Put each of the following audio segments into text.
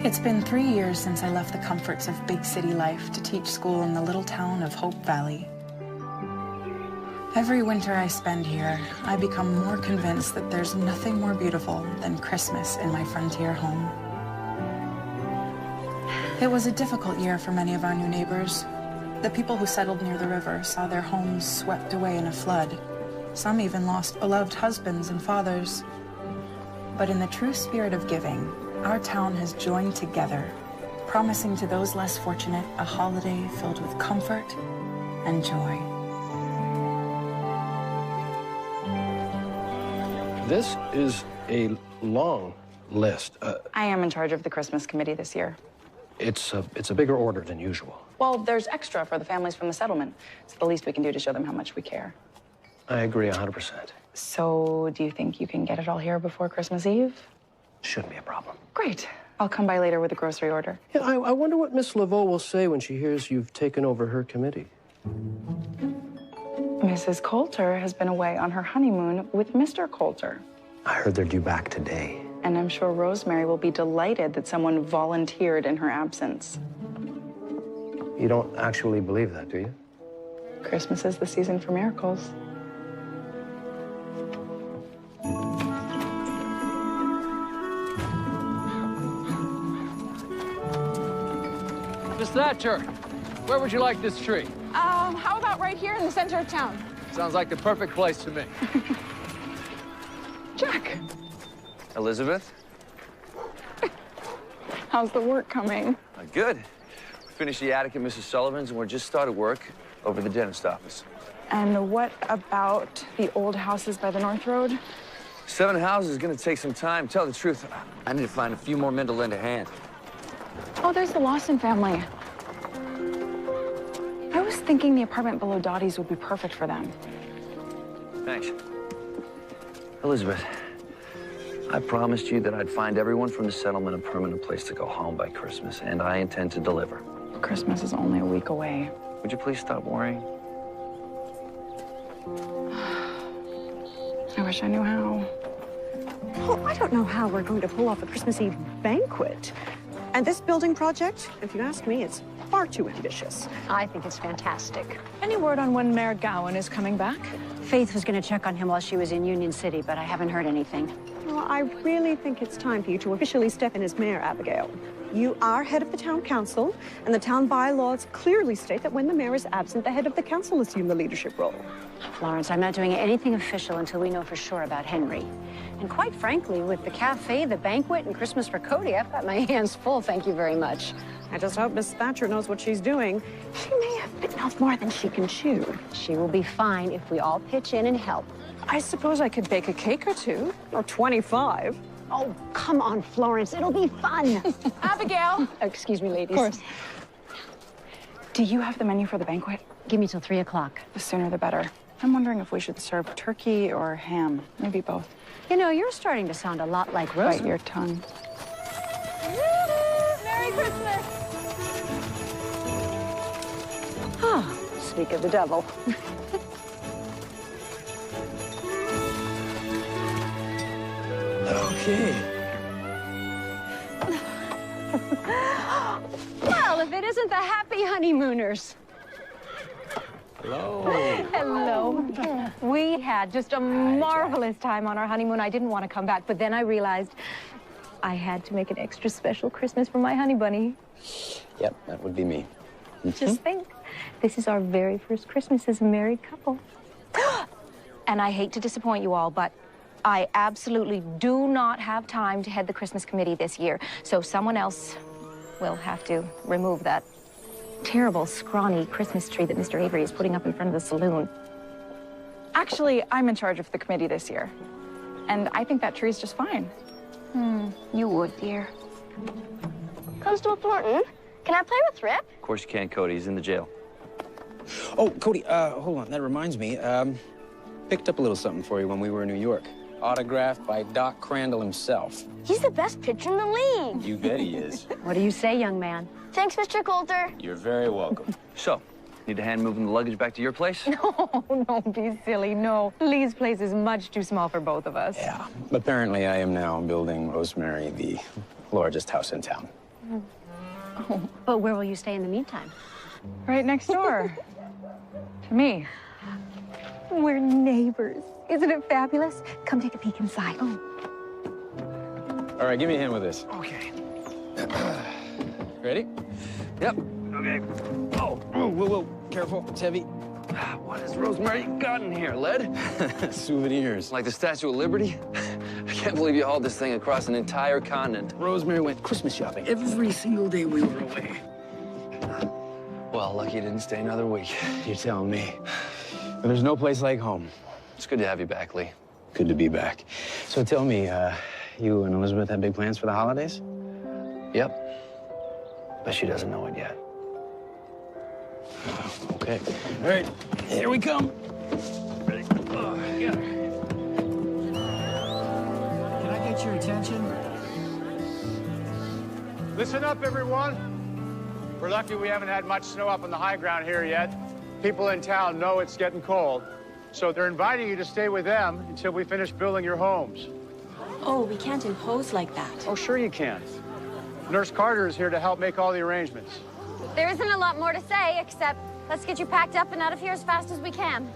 It's been 3 years since I left the comforts of big city life to teach school in the little town of Hope Valley. Every winter I spend here, I become more convinced that there's nothing more beautiful than Christmas in my frontier home. It was a difficult year for many of our new neighbors. The people who settled near the river saw their homes swept away in a flood. Some even lost beloved husbands and fathers. But in the true spirit of giving, our town has joined together, promising to those less fortunate a holiday filled with comfort and joy. This is a long list. I am in charge of the Christmas committee this year. It's a bigger order than usual. Well, there's extra for the families from the settlement. It's the least we can do to show them how much we care. I agree 100%. So, do you think you can get it all here before Christmas Eve? Shouldn't be a problem. Great. I'll come by later with a grocery order. Yeah, I wonder what Miss Laveau will say when she hears you've taken over her committee. Mrs. Coulter has been away on her honeymoon with Mr. Coulter. I heard they're due back today. And I'm sure Rosemary will be delighted that someone volunteered in her absence. You don't actually believe that, do you? Christmas is the season for miracles. Miss Thatcher, where would you like this tree? How about right here in the center of town? Sounds like the perfect place to me. Jack, Elizabeth? how's the work coming? Good. We finished the attic at Mrs. Sullivan's, and we're just started work over the dentist office. And what about the old houses by the North Road? 7 houses is gonna take some time. Tell the truth, I need to find a few more men to lend a hand. Oh, there's the Lawson family. I was thinking the apartment below Dottie's would be perfect for them. Thanks. Elizabeth, I promised you that I'd find everyone from the settlement a permanent place to go home by Christmas, and I intend to deliver. Christmas is only a week away. Would you please stop worrying? I wish I knew how. Well, I don't know how we're going to pull off a Christmas Eve banquet. And this building project, if you ask me, it's far too ambitious. I think it's fantastic. Any word on when Mayor Gowan is coming back? Faith was going to check on him while she was in Union City, but I haven't heard anything. Well, I really think it's time for you to officially step in as mayor, Abigail. You are head of the town council, and the town bylaws clearly state that when the mayor is absent, the head of the council assume the leadership role. Florence, I'm not doing anything official until we know for sure about Henry. And quite frankly, with the cafe, the banquet, and Christmas for Cody, I've got my hands full, thank you very much. I just hope Miss Thatcher knows what she's doing. She may have bitten off more than she can chew. She will be fine if we all pitch in and help. I suppose I could bake a cake or two. Or 25. Oh, come on, Florence, it'll be fun. Abigail! Excuse me, ladies. Of course. Do you have the menu for the banquet? Give me till 3 o'clock. The sooner the better. I'm wondering if we should serve turkey or ham. Maybe both. You know, you're starting to sound a lot like Rose. Bite your tongue. Merry Christmas! Ah, speak of the devil. Okay. Well, if it isn't the happy honeymooners. Hello. Hello. We had just a marvelous time on our honeymoon. I didn't want to come back, but then I realized I had to make an extra special Christmas for my honey bunny. Yep, that would be me. Just think, this is our very first Christmas as a married couple. And I hate to disappoint you all, but I absolutely do not have time to head the Christmas committee this year. So someone else will have to remove that terrible, scrawny Christmas tree that Mr. Avery is putting up in front of the saloon. Actually, I'm in charge of the committee this year. And I think that tree's just fine. You would, dear. Constable Thornton, can I play with Rip? Of course you can, Cody. He's in the jail. Oh, Cody, hold on. That reminds me. Picked up a little something for you when we were in New York. Autographed by Doc Crandall himself. He's the best pitcher in the league. You bet he is. What do you say, young man? Thanks, Mr. Coulter. You're very welcome. So, need a hand moving the luggage back to your place? No, don't be silly, no. Lee's place is much too small for both of us. Yeah. Apparently, I am now building Rosemary the largest house in town. Oh, but where will you stay in the meantime? Right next door. To me. We're neighbors. Isn't it fabulous? Come take a peek inside. Oh. All right, give me a hand with this. Okay. Ready? Yep. Okay. Oh, whoa, whoa, careful, it's heavy. What has Rosemary got in here, lead? Souvenirs. Like the Statue of Liberty? I can't believe you hauled this thing across an entire continent. Rosemary went Christmas shopping every single day we were away. Well, lucky you didn't stay another week. You're telling me. But there's no place like home. It's good to have you back, Lee. Good to be back. So tell me, you and Elizabeth have big plans for the holidays? Yep. But she doesn't know it yet. Okay. All right, here we come. Ready? Oh, yeah. Can I get your attention? Listen up, everyone. We're lucky we haven't had much snow up on the high ground here yet. People in town know it's getting cold, so they're inviting you to stay with them until we finish building your homes. Oh, we can't impose like that. Oh, sure you can. Nurse Carter is here to help make all the arrangements. There isn't a lot more to say, except let's get you packed up and out of here as fast as we can.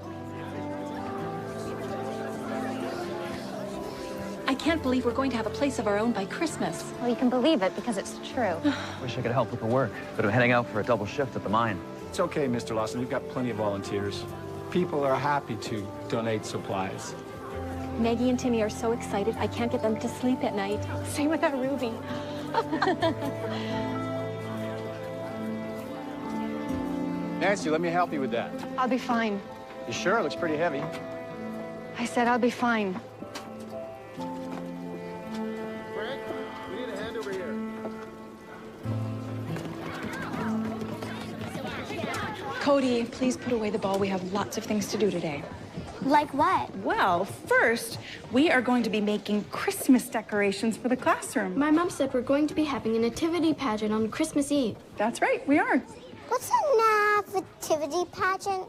I can't believe we're going to have a place of our own by Christmas. Well, you can believe it because it's true. Wish I could help with the work, but I'm heading out for a double shift at the mine. It's okay, Mr. Lawson. We've got plenty of volunteers. People are happy to donate supplies. Maggie and Timmy are so excited, I can't get them to sleep at night. Same with our Ruby. Nancy, let me help you with that. I'll be fine. You sure? It looks pretty heavy. I said I'll be fine. Greg, we need a hand over here. Cody, please put away the ball. We have lots of things to do today. Like what? Well, first, we are going to be making Christmas decorations for the classroom. My mom said we're going to be having a nativity pageant on Christmas Eve. That's right, we are. What's a nativity pageant?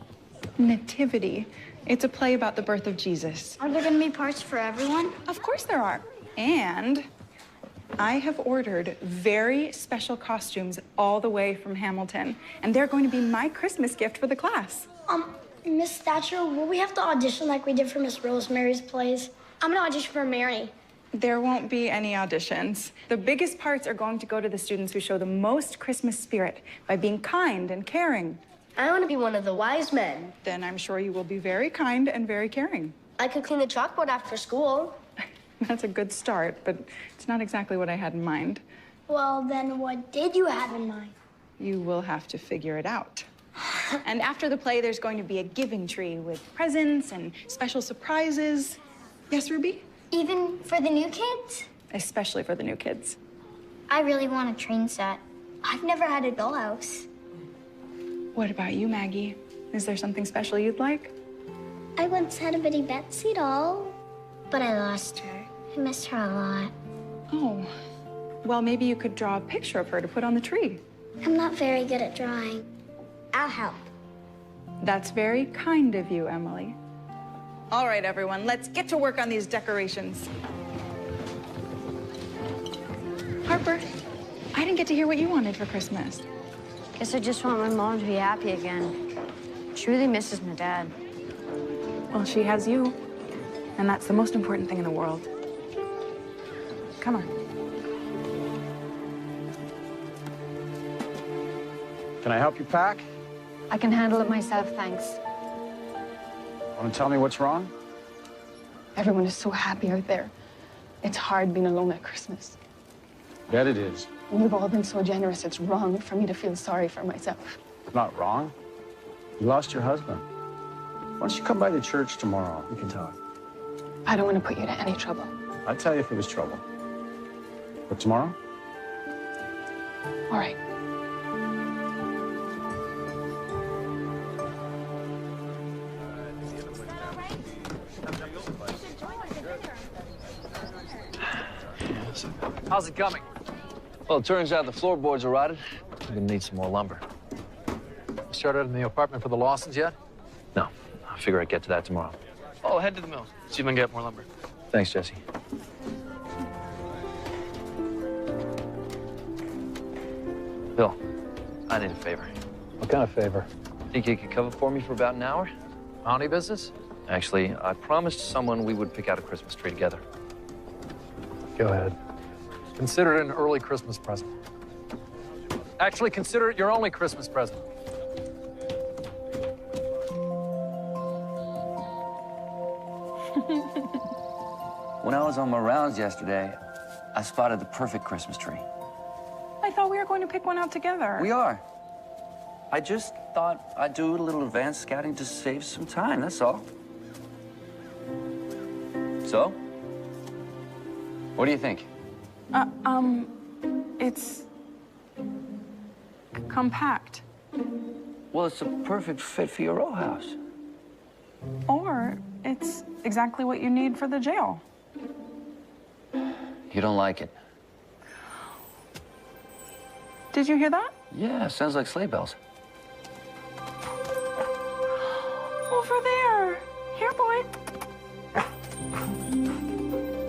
Nativity. It's a play about the birth of Jesus. Are there going to be parts for everyone? Of course there are. And I have ordered very special costumes all the way from Hamilton, and they're going to be my Christmas gift for the class. Miss Thatcher, will we have to audition like we did for Miss Rosemary's plays? I'm gonna audition for Mary. There won't be any auditions. The biggest parts are going to go to the students who show the most Christmas spirit by being kind and caring. I want to be one of the wise men. Then I'm sure you will be very kind and very caring. I could clean the chalkboard after school. That's a good start, but it's not exactly what I had in mind. Well, then what did you have in mind? You will have to figure it out. And after the play, there's going to be a giving tree with presents and special surprises. Yes, Ruby? Even for the new kids? Especially for the new kids. I really want a train set. I've never had a dollhouse. What about you, Maggie? Is there something special you'd like? I once had a Bitty Betsy doll, but I lost her. I missed her a lot. Oh, well, maybe you could draw a picture of her to put on the tree. I'm not very good at drawing. I'll help. That's very kind of you, Emily. All right, everyone, let's get to work on these decorations. Harper, I didn't get to hear what you wanted for Christmas. Guess I just want my mom to be happy again. She really misses my dad. Well, she has you, and that's the most important thing in the world. Come on. Can I help you pack? I can handle it myself, thanks. Want to tell me what's wrong? Everyone is so happy out there. It's hard being alone at Christmas. Bet it is. You've all been so generous, it's wrong for me to feel sorry for myself. Not wrong. You lost your husband. Why don't you come by the church tomorrow? We can talk. I don't want to put you to any trouble. I'd tell you if it was trouble. But tomorrow? All right. How's it coming? Well, it turns out the floorboards are rotted. We're gonna need some more lumber. Started in the apartment for the Lawsons yet? No, I figure I'd get to that tomorrow. Oh, head to the mill. See if I can get more lumber. Thanks, Jesse. Bill, I need a favor. What kind of favor? Think you could cover for me for about an hour? Bounty business? Actually, I promised someone we would pick out a Christmas tree together. Go ahead. Consider it an early Christmas present. Actually, consider it your only Christmas present. When I was on my rounds yesterday, I spotted the perfect Christmas tree. I thought we were going to pick one out together. We are. I just thought I'd do a little advanced scouting to save some time, that's all. So? What do you think? It's compact. Well, it's a perfect fit for your row house. Or it's exactly what you need for the jail. You don't like it? Did you hear that? Yeah, sounds like sleigh bells. Over there. Here, boy.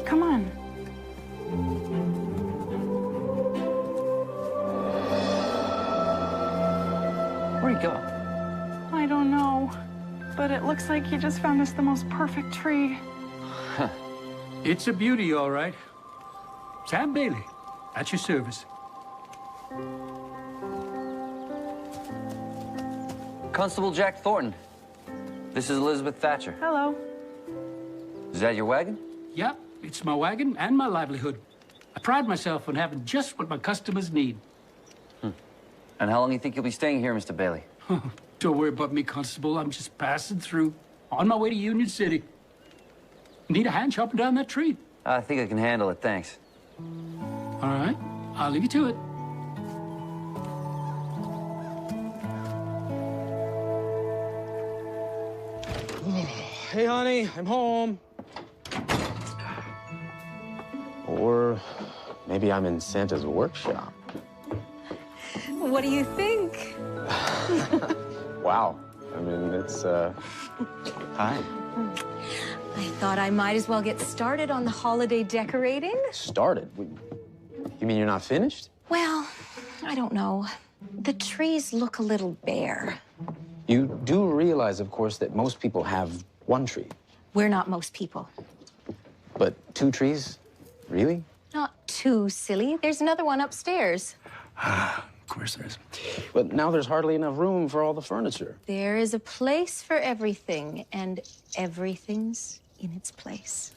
Come on. Where'd he go? I don't know. But it looks like he just found us the most perfect tree. It's a beauty, all right. Sam Bailey, at your service. Constable Jack Thornton. This is Elizabeth Thatcher. Hello. Is that your wagon? Yep, it's my wagon and my livelihood. I pride myself on having just what my customers need. And how long do you think you'll be staying here, Mr. Bailey? Don't worry about me, Constable. I'm just passing through, on my way to Union City. Need a hand chopping down that tree? I think I can handle it, thanks. All right, I'll leave you to it. Hey, honey, I'm home. Or maybe I'm in Santa's workshop. What do you think? Wow. I mean, it's, hi. I thought I might as well get started on the holiday decorating. Started? You mean you're not finished? Well, I don't know. The trees look a little bare. You do realize, of course, that most people have one tree. We're not most people. But 2 trees? Really? Not too silly. There's another one upstairs. Of course there is. But now there's hardly enough room for all the furniture. There is a place for everything, and everything's in its place.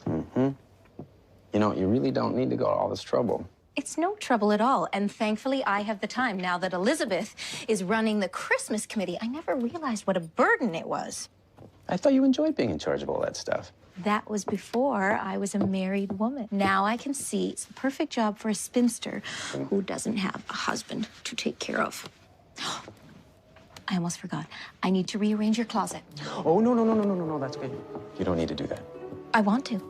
Mm-hmm. You know, you really don't need to go to all this trouble. It's no trouble at all, and thankfully I have the time now that Elizabeth is running the Christmas committee. I never realized what a burden it was. I thought you enjoyed being in charge of all that stuff. That was before I was a married woman. Now I can see it's the perfect job for a spinster who doesn't have a husband to take care of. I almost forgot. I need to rearrange your closet. Oh, no, that's good. You don't need to do that. I want to.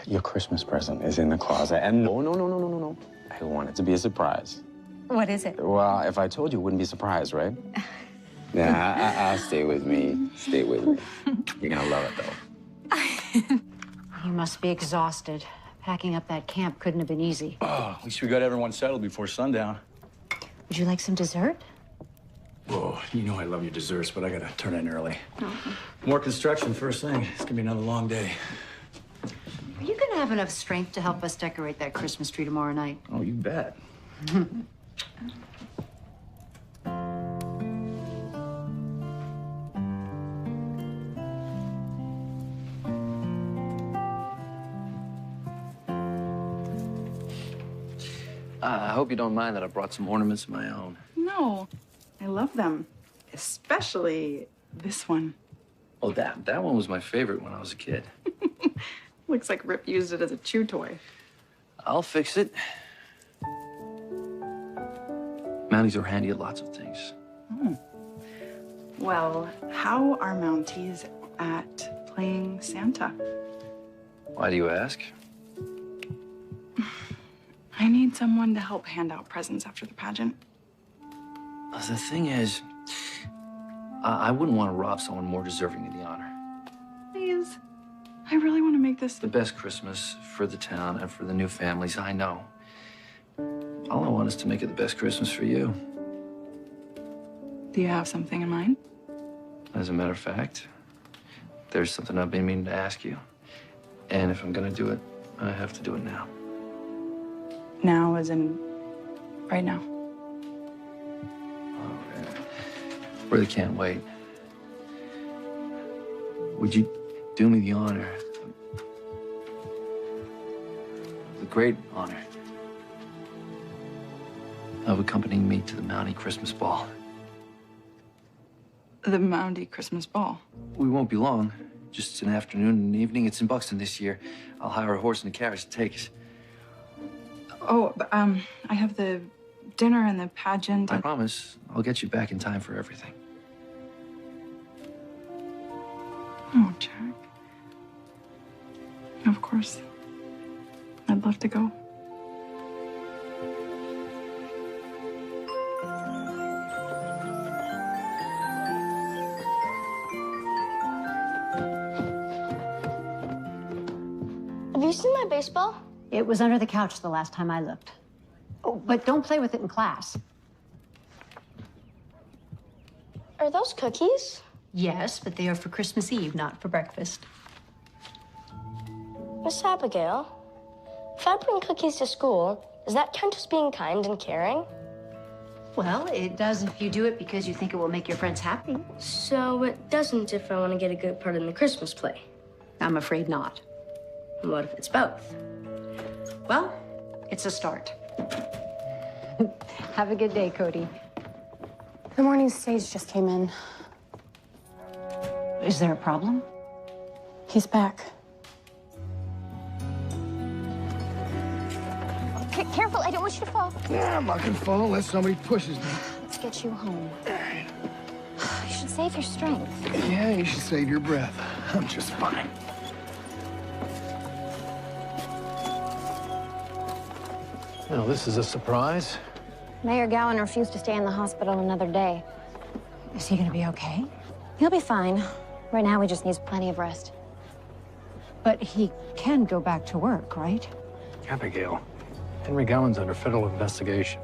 Your Christmas present is in the closet, and no. I want it to be a surprise. What is it? Well, if I told you, it wouldn't be a surprise, right? Nah, stay with me. Stay with me. You're gonna love it, though. You must be exhausted. Packing up that camp couldn't have been easy. Oh, at least we got everyone settled before sundown. Would you like some dessert? Whoa, you know I love your desserts, but I gotta turn in early. More construction first thing. It's gonna be another long day. Are you gonna have enough strength to help us decorate that Christmas tree tomorrow night? Oh, you bet. I hope you don't mind that I brought some ornaments of my own. No, I love them. Especially this one. Oh, that one was my favorite when I was a kid. Looks like Rip used it as a chew toy. I'll fix it. Mounties are handy at lots of things. Well, how are Mounties at playing Santa? Why do you ask? I need someone to help hand out presents after the pageant. The thing is, I wouldn't want to rob someone more deserving of the honor. Please. I really want to make this The best Christmas for the town and for the new families, I know. All I want is to make it the best Christmas for you. Do you have something in mind? As a matter of fact, there's something I've been meaning to ask you. And if I'm gonna do it, I have to do it now. Now, as in right now. Really can't wait. Would you do me the honor, the great honor, of accompanying me to the Mountie Christmas Ball? The Mountie Christmas Ball. We won't be long. Just an afternoon and an evening. It's in Buxton this year. I'll hire a horse and a carriage to take us. Oh, but, I have the dinner and the pageant. I promise I'll get you back in time for everything. Oh, Jack. Of course. I'd love to go. Have you seen my baseball? It was under the couch the last time I looked. Oh, but don't play with it in class. Are those cookies? Yes, but they are for Christmas Eve, not for breakfast. Miss Abigail, if I bring cookies to school, does that count as being kind and caring? Well, it does if you do it because you think it will make your friends happy. So it doesn't if I want to get a good part in the Christmas play? I'm afraid not. And what if it's both? Well, it's a start. Have a good day, Cody. The morning stage just came in. Is there a problem? He's back. Careful, I don't want you to fall. Yeah, I'm not gonna fall unless somebody pushes me. Let's get you home. You should save your strength. Yeah, you should save your breath. I'm just fine. Now, this is a surprise. Mayor Gowan refused to stay in the hospital another day. Is he gonna be okay? He'll be fine. Right now, he just needs plenty of rest. But he can go back to work, right? Abigail, Henry Gowan's under federal investigation.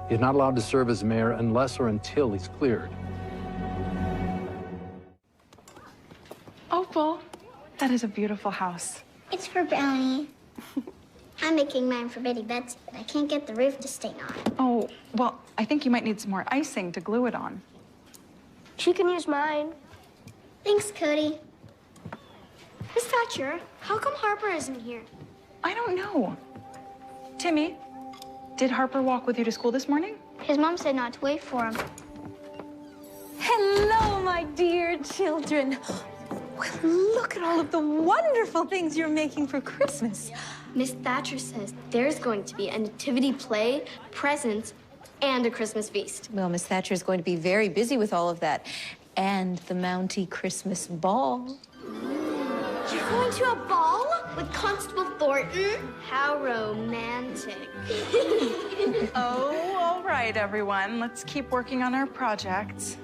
He's not allowed to serve as mayor unless or until he's cleared. Opal, that is a beautiful house. It's for Brownie. I'm making mine for Betty Betsy, but I can't get the roof to stain on. Oh, well, I think you might need some more icing to glue it on. She can use mine. Thanks, Cody. Miss Thatcher, how come Harper isn't here? I don't know. Timmy, did Harper walk with you to school this morning? His mom said not to wait for him. Hello, my dear children. Well, look at all of the wonderful things you're making for Christmas. Miss Thatcher says there's going to be a nativity play, presents, and a Christmas feast. Well, Miss Thatcher is going to be very busy with all of that. And the Mountie Christmas Ball. You're going to a ball with Constable Thornton? How romantic. Oh, all right, everyone. Let's keep working on our projects.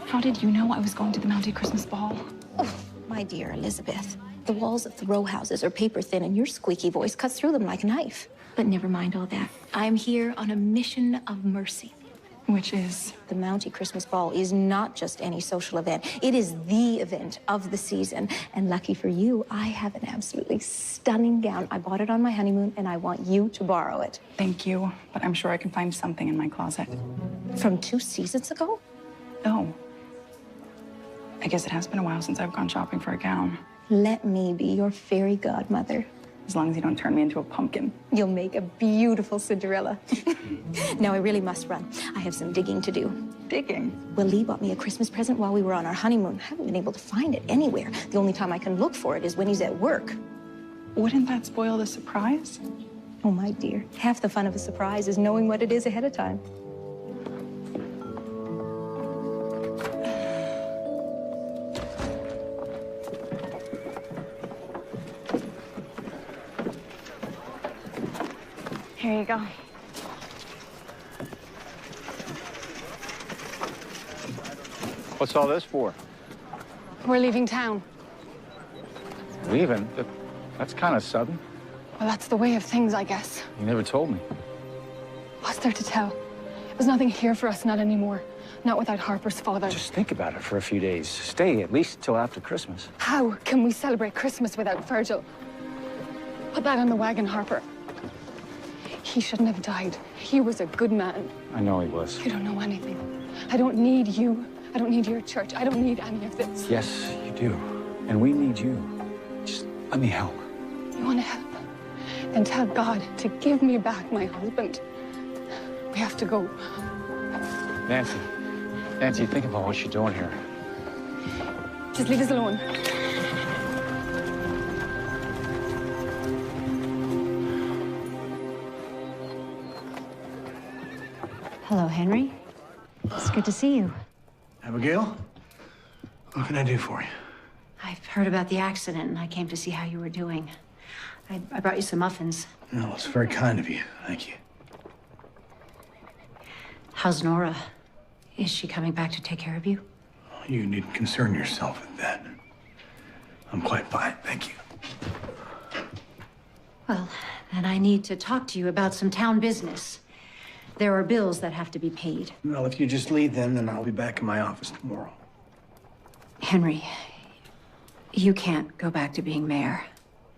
How did you know I was going to the Mountie Christmas Ball? Oh, my dear Elizabeth, the walls of the row houses are paper thin and your squeaky voice cuts through them like a knife. But never mind all that. I'm here on a mission of mercy. Which is? The Mountie Christmas Ball is not just any social event. It is the event of the season. And lucky for you, I have an absolutely stunning gown. I bought it on my honeymoon, and I want you to borrow it. Thank you, but I'm sure I can find something in my closet. From 2 seasons ago? Oh. I guess it has been a while since I've gone shopping for a gown. Let me be your fairy godmother. As long as you don't turn me into a pumpkin. You'll make a beautiful Cinderella. Now, I really must run. I have some digging to do. Digging? Well, Lee bought me a Christmas present while we were on our honeymoon. I haven't been able to find it anywhere. The only time I can look for it is when he's at work. Wouldn't that spoil the surprise? Oh, my dear. Half the fun of a surprise is knowing what it is ahead of time. Here you go. What's all this for? We're leaving town. Leaving? That's kind of sudden. Well, that's the way of things, I guess. You never told me. What's there to tell? There's nothing here for us, not anymore. Not without Harper's father. Just think about it for a few days. Stay at least till after Christmas. How can we celebrate Christmas without Virgil? Put that on the wagon, Harper. He shouldn't have died. He was a good man. I know he was. You don't know anything. I don't need you. I don't need your church. I don't need any of this. Yes, you do. And we need you. Just let me help. You want to help? Then tell God to give me back my husband. We have to go. Nancy. Nancy, think about what you're doing here. Just leave us alone. Hello, Henry. It's good to see you. Abigail, what can I do for you? I've heard about the accident, and I came to see how you were doing. I brought you some muffins. No, it's very kind of you. Thank you. How's Nora? Is she coming back to take care of you? You needn't concern yourself with that. I'm quite fine, thank you. Well, then I need to talk to you about some town business. There are bills that have to be paid. Well, if you just leave them, then I'll be back in my office tomorrow. Henry, you can't go back to being mayor.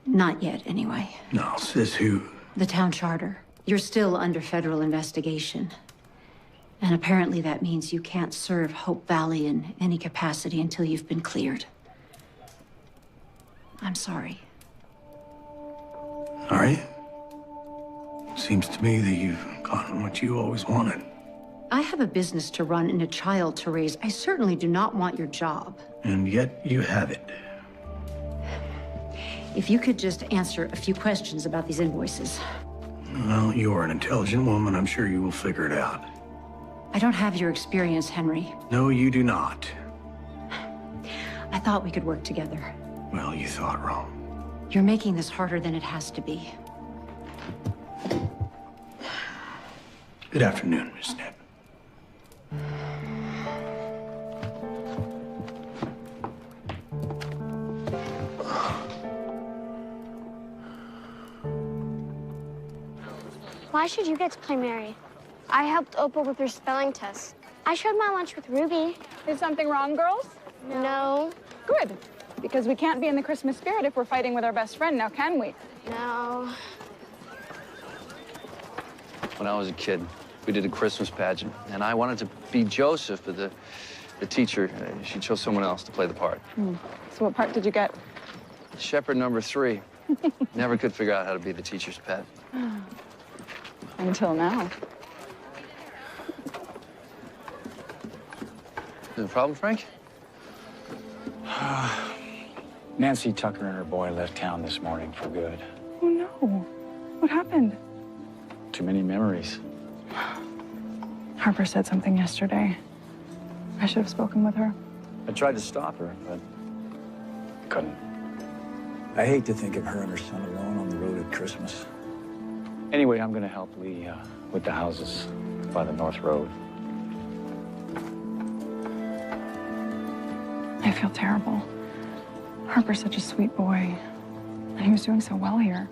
Not yet, anyway. No, says who? The town charter. You're still under federal investigation. And apparently that means you can't serve Hope Valley in any capacity until you've been cleared. I'm sorry. All right. Seems to me that you've gotten what you always wanted. I have a business to run and a child to raise. I certainly do not want your job. And yet you have it. If you could just answer a few questions about these invoices. Well, you're an intelligent woman. I'm sure you will figure it out. I don't have your experience, Henry. No, you do not. I thought we could work together. Well, you thought wrong. You're making this harder than it has to be. Good afternoon, Miss Knapp. Why should you get to play Mary? I helped Opal with her spelling test. I shared my lunch with Ruby. Is something wrong, girls? No. Good. Because we can't be in the Christmas spirit if we're fighting with our best friend, now can we? No. When I was a kid, we did a Christmas pageant, and I wanted to be Joseph, but the teacher, she chose someone else to play the part. So what part did you get? Shepherd number 3. Never could figure out how to be the teacher's pet. Until now. Is there a problem, Frank? Nancy Tucker and her boy left town this morning for good. Oh, no. What happened? Too many memories. Harper said something yesterday. I should have spoken with her. I tried to stop her, but couldn't. I hate to think of her and her son alone on the road at Christmas. Anyway, I'm going to help Lee with the houses by the North Road. I feel terrible. Harper's such a sweet boy, and he was doing so well here.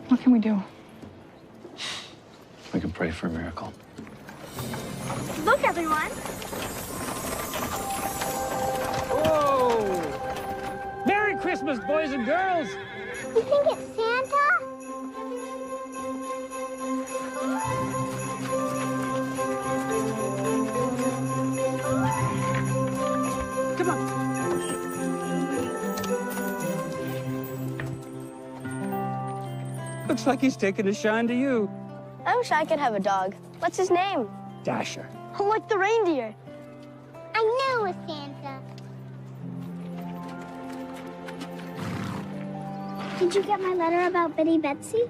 What can we do? We can pray for a miracle. Look, everyone. Whoa! Merry Christmas, boys and girls! You think it's Santa? Come on. Looks like he's taking a shine to you. I wish I could have a dog. What's his name? Dasher. Like the reindeer. I know it was Santa. Did you get my letter about Betty Betsy?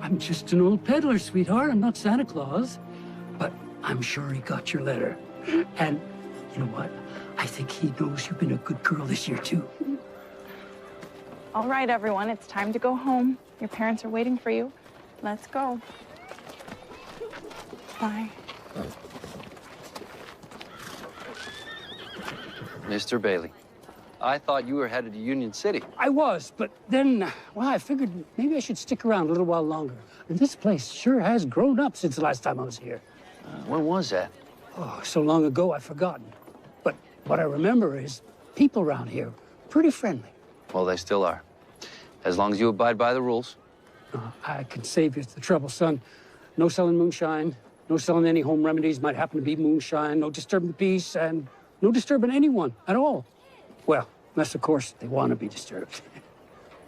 I'm just an old peddler, sweetheart. I'm not Santa Claus. But I'm sure he got your letter. And you know what? I think he knows you've been a good girl this year, too. All right, everyone, it's time to go home. Your parents are waiting for you. Let's go. Bye. Mr. Bailey, I thought you were headed to Union City. I was, but then, well, I figured maybe I should stick around a little while longer. And this place sure has grown up since the last time I was here. When was that? Oh, so long ago, I've forgotten. But what I remember is people around here, pretty friendly. Well, they still are. As long as you abide by the rules. I can save you the trouble, son. No selling moonshine, no selling any home remedies might happen to be moonshine, no disturbing the peace, and no disturbing anyone at all. Well, unless, of course, they want to be disturbed.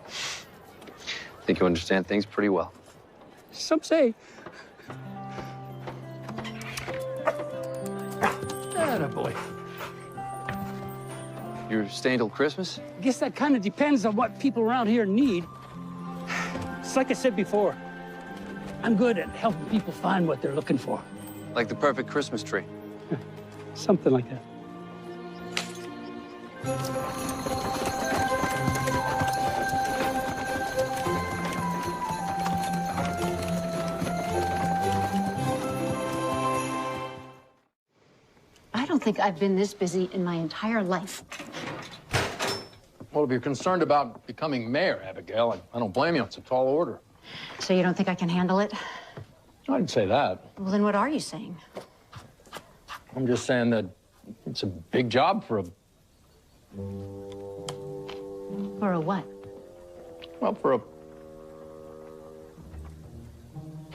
I think you understand things pretty well. Some say. Attaboy. You're staying till Christmas? I guess that kind of depends on what people around here need. It's like I said before, I'm good at helping people find what they're looking for. Like the perfect Christmas tree. Something like that. I don't think I've been this busy in my entire life. Well, if you're concerned about becoming mayor, Abigail, I don't blame you. It's a tall order. So you don't think I can handle it? I didn't say that. Well, then what are you saying? I'm just saying that it's a big job for a... For a what? Well, for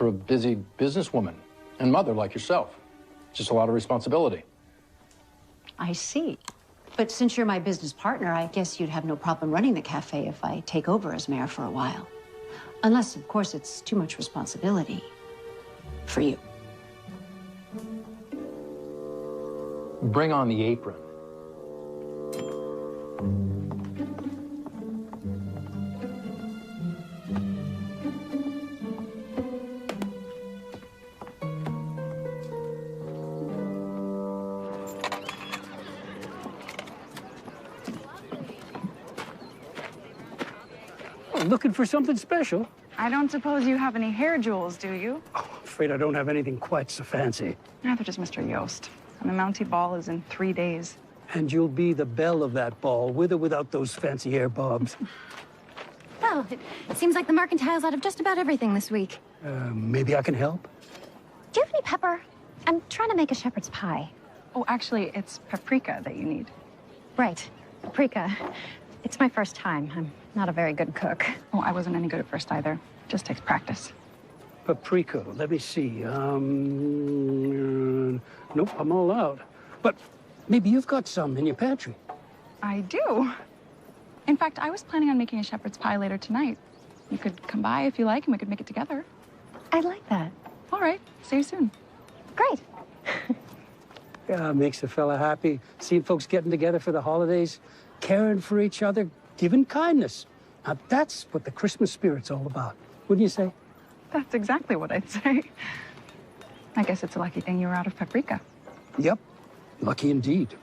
a busy businesswoman and mother like yourself. Just a lot of responsibility. I see. But since you're my business partner, I guess you'd have no problem running the cafe if I take over as mayor for a while. Unless, of course, it's too much responsibility for you. Bring on the apron. Looking for something special? I don't suppose you have any hair jewels, do you? Oh, I'm afraid I don't have anything quite so fancy. Neither does Mr. Yost. And the Mountie Ball is in 3 days. And you'll be the belle of that ball, with or without those fancy hair bobs. Well, it seems like the mercantile's out of just about everything this week. Maybe I can help? Do you have any pepper? I'm trying to make a shepherd's pie. Oh, actually, it's paprika that you need. Right, paprika. It's my first time. I'm not a very good cook. Oh, I wasn't any good at first either. Just takes practice. Paprika, let me see. Nope, I'm all out. But maybe you've got some in your pantry. I do. In fact, I was planning on making a shepherd's pie later tonight. You could come by if you like, and we could make it together. I'd like that. All right, see you soon. Great. Yeah, makes a fella happy. Seeing folks getting together for the holidays, caring for each other, giving kindness. Now, that's what the Christmas spirit's all about, wouldn't you say? That's exactly what I'd say. I guess it's a lucky thing you were out of paprika. Yep, lucky indeed.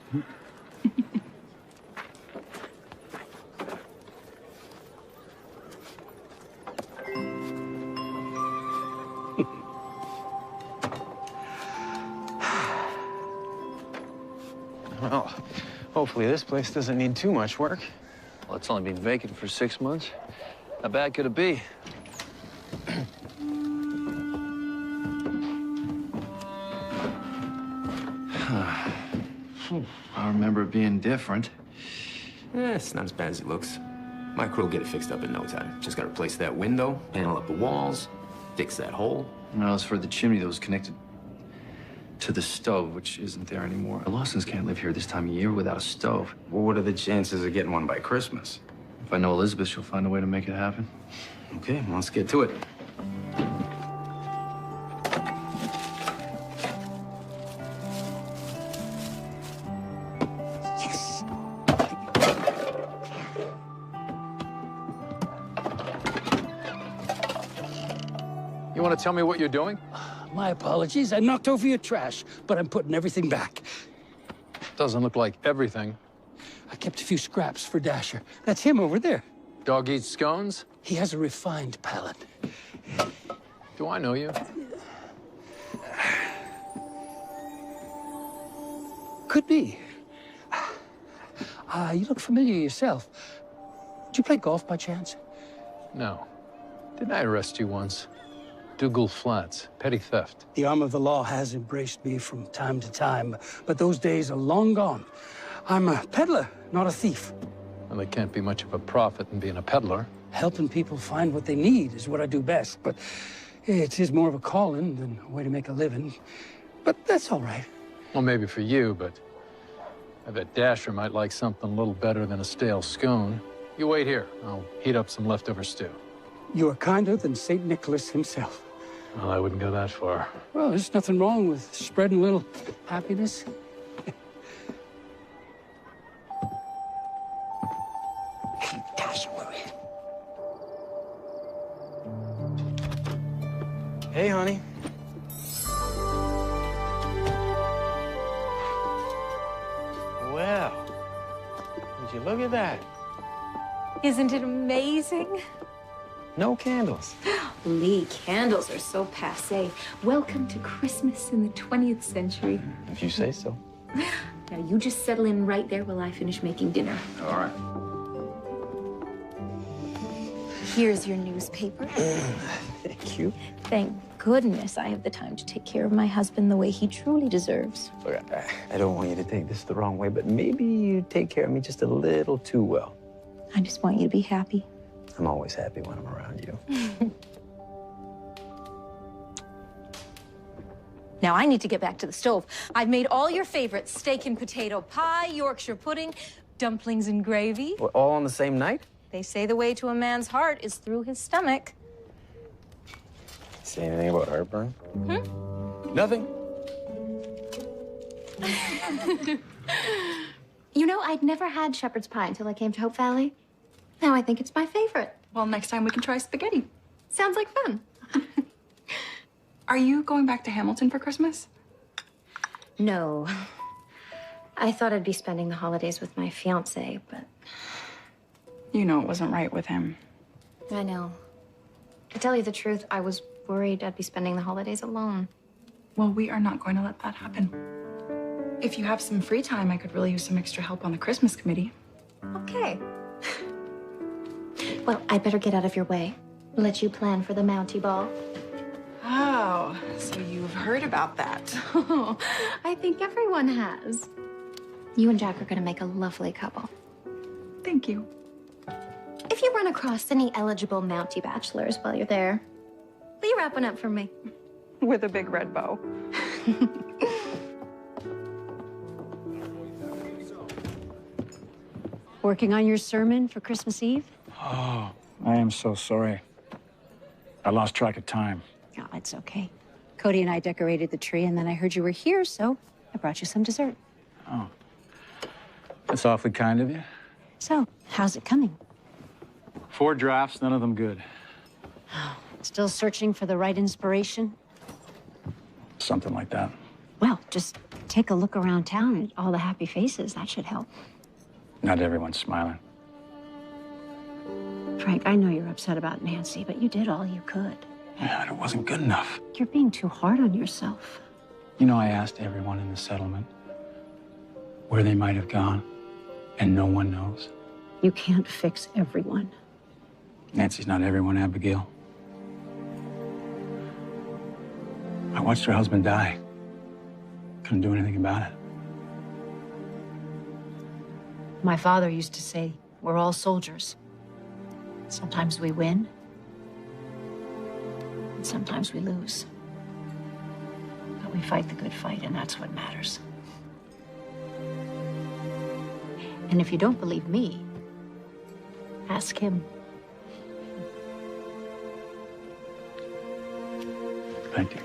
Well, hopefully this place doesn't need too much work. Well, it's only been vacant for 6 months. How bad could it be? I remember it being different. It's not as bad as it looks. My crew will get it fixed up in no time. Just gotta replace that window, panel up the walls, fix that hole. No, it's for the chimney that was connected to the stove, which isn't there anymore. The Lawsons can't live here this time of year without a stove. Well, what are the chances of getting one by Christmas? If I know Elizabeth, she'll find a way to make it happen. Okay, well, let's get to it. You want to tell me what you're doing? My apologies. I knocked over your trash, but I'm putting everything back. Doesn't look like everything. I kept a few scraps for Dasher. That's him over there. Dog eats scones? He has a refined palate. Do I know you? Could be. You look familiar yourself. Did you play golf by chance? No. Didn't I arrest you once? Dougal Flats, petty theft. The arm of the law has embraced me from time to time, but those days are long gone. I'm a peddler, not a thief. Well, there can't be much of a profit in being a peddler. Helping people find what they need is what I do best, but it is more of a calling than a way to make a living. But that's all right. Well, maybe for you, but I bet Dasher might like something a little better than a stale scone. You wait here. I'll heat up some leftover stew. You are kinder than St. Nicholas himself. Well, I wouldn't go that far. Well, there's nothing wrong with spreading a little happiness. Hey, honey. Well, would you look at that? Isn't it amazing? No candles. Lee, candles are so passé. Welcome to Christmas in the 20th century. If you say so. Now, you just settle in right there while I finish making dinner. All right. Here's your newspaper. Thank you. Thank goodness I have the time to take care of my husband the way he truly deserves. Look, I don't want you to take this the wrong way, but maybe you take care of me just a little too well. I just want you to be happy. I'm always happy when I'm around you. Now, I need to get back to the stove. I've made all your favorites: steak and potato pie, Yorkshire pudding, dumplings and gravy. What, all on the same night? They say the way to a man's heart is through his stomach. Say anything about heartburn? Hmm? Nothing. You know, I'd never had shepherd's pie until I came to Hope Valley. Now I think it's my favorite. Well, next time we can try spaghetti. Sounds like fun. Are you going back to Hamilton for Christmas? No. I thought I'd be spending the holidays with my fiancé, but... You know it wasn't right with him. I know. To tell you the truth, I was worried I'd be spending the holidays alone. Well, we are not going to let that happen. If you have some free time, I could really use some extra help on the Christmas committee. Okay. Well, I'd better get out of your way. Let you plan for the Mountie Ball. Oh, so you've heard about that. Oh, I think everyone has. You and Jack are gonna make a lovely couple. Thank you. If you run across any eligible Mountie bachelors while you're there, will you wrap one up for me? With a big red bow. Working on your sermon for Christmas Eve? Oh, I am so sorry. I lost track of time. Oh, it's okay. Cody and I decorated the tree, and then I heard you were here, so I brought you some dessert. Oh, that's awfully kind of you. So, how's it coming? 4 drafts, none of them good. Still searching for the right inspiration? Something like that. Well, just take a look around town at all the happy faces. That should help. Not everyone's smiling. Frank, I know you're upset about Nancy, but you did all you could. Yeah, and it wasn't good enough. You're being too hard on yourself. You know, I asked everyone in the settlement where they might have gone, and no one knows. You can't fix everyone. Nancy's not everyone, Abigail. I watched her husband die. Couldn't do anything about it. My father used to say, we're all soldiers. Sometimes we win, and sometimes we lose. But we fight the good fight, and that's what matters. And if you don't believe me, ask him. Thank you.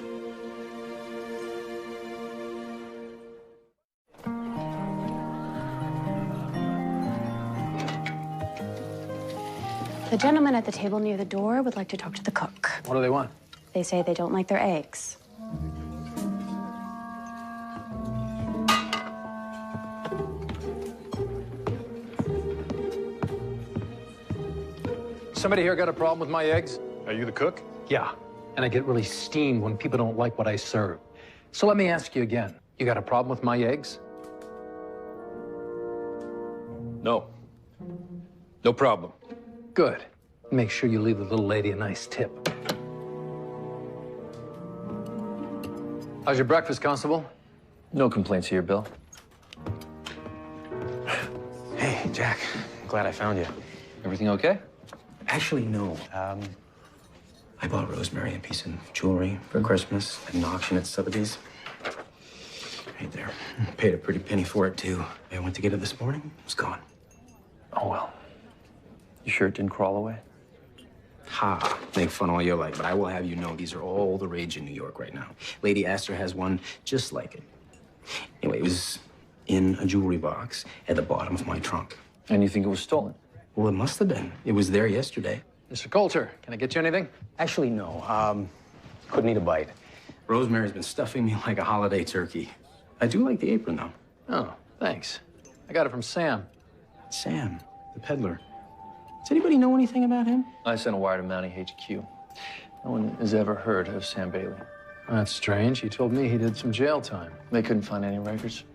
The gentleman at the table near the door would like to talk to the cook. What do they want? They say they don't like their eggs. Somebody here got a problem with my eggs? Are you the cook? Yeah, and I get really steamed when people don't like what I serve. So let me ask you again. You got a problem with my eggs? No. No problem. Good. Make sure you leave the little lady a nice tip. How's your breakfast, Constable? No complaints here, Bill. Hey, Jack. Glad I found you. Everything okay? Actually, no. I bought Rosemary a piece of jewelry for Christmas at an auction at Sotheby's. Right there. Paid a pretty penny for it, too. I went to get it this morning. It was gone. Oh, well. You sure it didn't crawl away? Ha. Make fun all you like, but I will have you know these are all the rage in New York right now. Lady Astor has one just like it. Anyway, it was in a jewelry box at the bottom of my trunk. And you think it was stolen? Well, it must have been. It was there yesterday. Mr. Coulter, can I get you anything? Actually, no. Couldn't eat a bite. Rosemary's been stuffing me like a holiday turkey. I do like the apron, though. Oh, thanks. I got it from Sam. Sam, the peddler. Does anybody know anything about him? I sent a wire to Mountie HQ. No one has ever heard of Sam Bailey. That's strange. He told me he did some jail time. They couldn't find any records.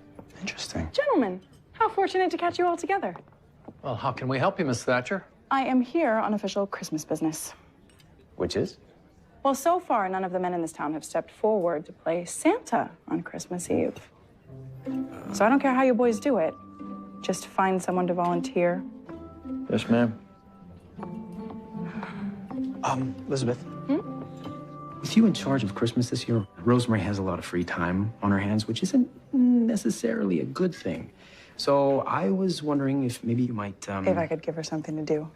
Interesting. Gentlemen, how fortunate to catch you all together. Well, how can we help you, Miss Thatcher? I am here on official Christmas business. Which is? Well, so far, none of the men in this town have stepped forward to play Santa on Christmas Eve. So I don't care how you boys do it. Just find someone to volunteer. Yes, ma'am. Elizabeth. With you in charge of Christmas this year, Rosemary has a lot of free time on her hands, which isn't necessarily a good thing. So I was wondering if maybe you might, If I could give her something to do.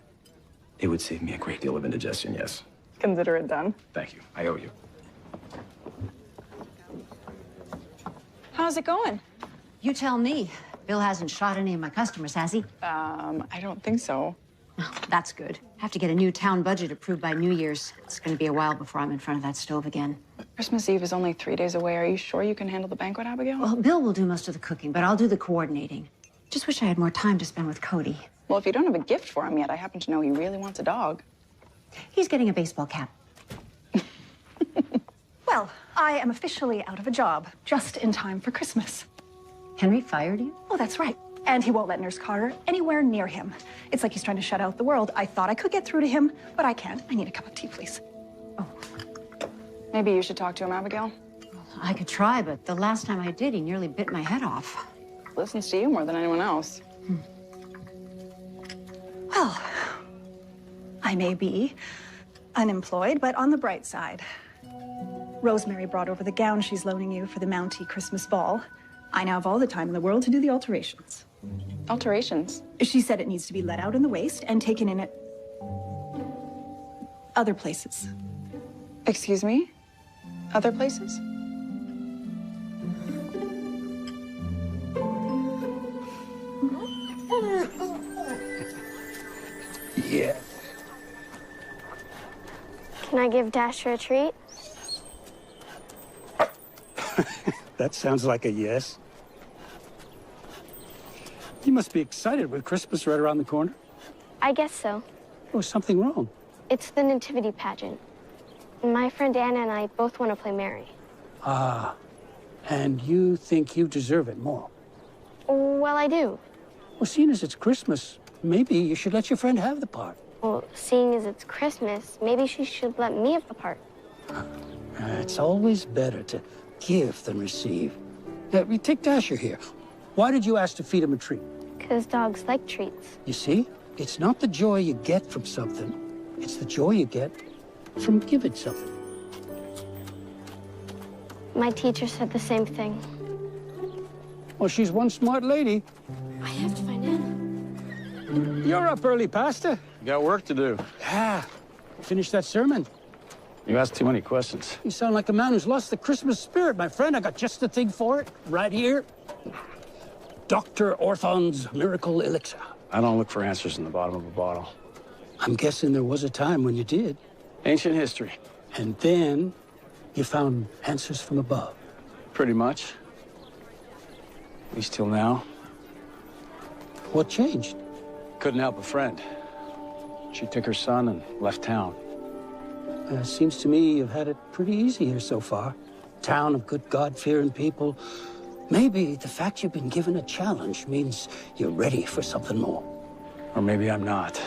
It would save me a great deal of indigestion, yes. Consider it done. Thank you. I owe you. How's it going? You tell me. Bill hasn't shot any of my customers, has he? I don't think so. Oh, that's good. Have to get a new town budget approved by New Year's. It's going to be a while before I'm in front of that stove again. Christmas Eve is only 3 days away. Are you sure you can handle the banquet, Abigail? Well, Bill will do most of the cooking, but I'll do the coordinating. Just wish I had more time to spend with Cody. Well, if you don't have a gift for him yet, I happen to know he really wants a dog. He's getting a baseball cap. Well, I am officially out of a job, just in time for Christmas. Henry fired you? Oh, that's right. And he won't let Nurse Carter anywhere near him. It's like he's trying to shut out the world. I thought I could get through to him, but I can't. I need a cup of tea, please. Maybe you should talk to him, Abigail. I could try, but the last time I did, he nearly bit my head off. Listens to you more than anyone else. Well, I may be unemployed, but on the bright side, Rosemary brought over the gown she's loaning you for the Mountie Christmas ball. I now have all the time in the world to do the alterations. Alterations? She said it needs to be let out in the waist and taken in at other places. Excuse me? Other places? Yeah. Can I give Dasher a treat? That sounds like a yes. You must be excited with Christmas right around the corner. I guess so. Oh, something wrong? It's the nativity pageant. My friend Anna and I both want to play Mary. Ah, and you think you deserve it more? Well, I do. Well, seeing as it's Christmas, maybe you should let your friend have the part. Well, seeing as it's Christmas, maybe she should let me have the part. It's always better to give than receive. We take Dasher here. Why did you ask to feed him a treat? Because dogs like treats. You see, it's not the joy you get from something. It's the joy you get from giving something. My teacher said the same thing. Well, she's one smart lady. I have to find Anna. You're up early, Pastor. Got work to do. Yeah. Finish that sermon. You ask too many questions. You sound like a man who's lost the Christmas spirit, my friend. I got just the thing for it, right here. Dr. Orthon's Miracle Elixir. I don't look for answers in the bottom of a bottle. I'm guessing there was a time when you did. Ancient history. And then you found answers from above. Pretty much. At least till now. What changed? Couldn't help a friend. She took her son and left town. Seems to me you've had it pretty easy here so far. Town of good God-fearing people, Maybe the fact you've been given a challenge means you're ready for something more. Or maybe I'm not.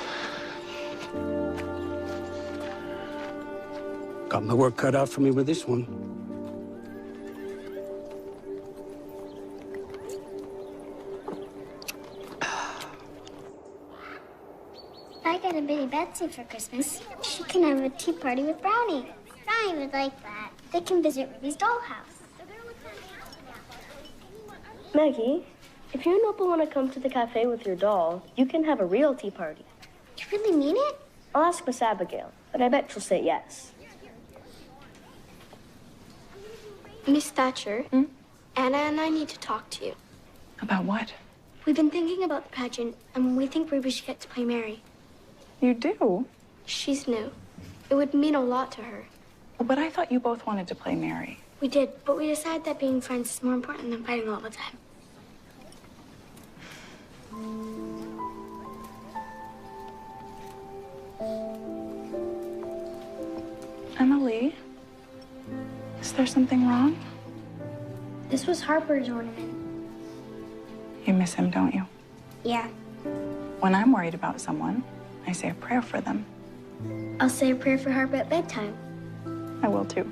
Got my work cut out for me with this one. I got a Bitty Betsy for Christmas. She can have a tea party with Brownie. Brownie would like that. They can visit Ruby's dollhouse. Maggie, if you and Opal want to come to the cafe with your doll, you can have a real tea party. You really mean it? I'll ask Miss Abigail, but I bet she'll say yes. Miss Thatcher, Anna and I need to talk to you. About what? We've been thinking about the pageant, and we think Ruby should get to play Mary. You do? She's new. It would mean a lot to her. But I thought you both wanted to play Mary. We did, but we decided that being friends is more important than fighting all the time. Emily, is there something wrong? This was Harper's ornament. You miss him, don't you? Yeah. When I'm worried about someone, I say a prayer for them. I'll say a prayer for Harper at bedtime. I will too.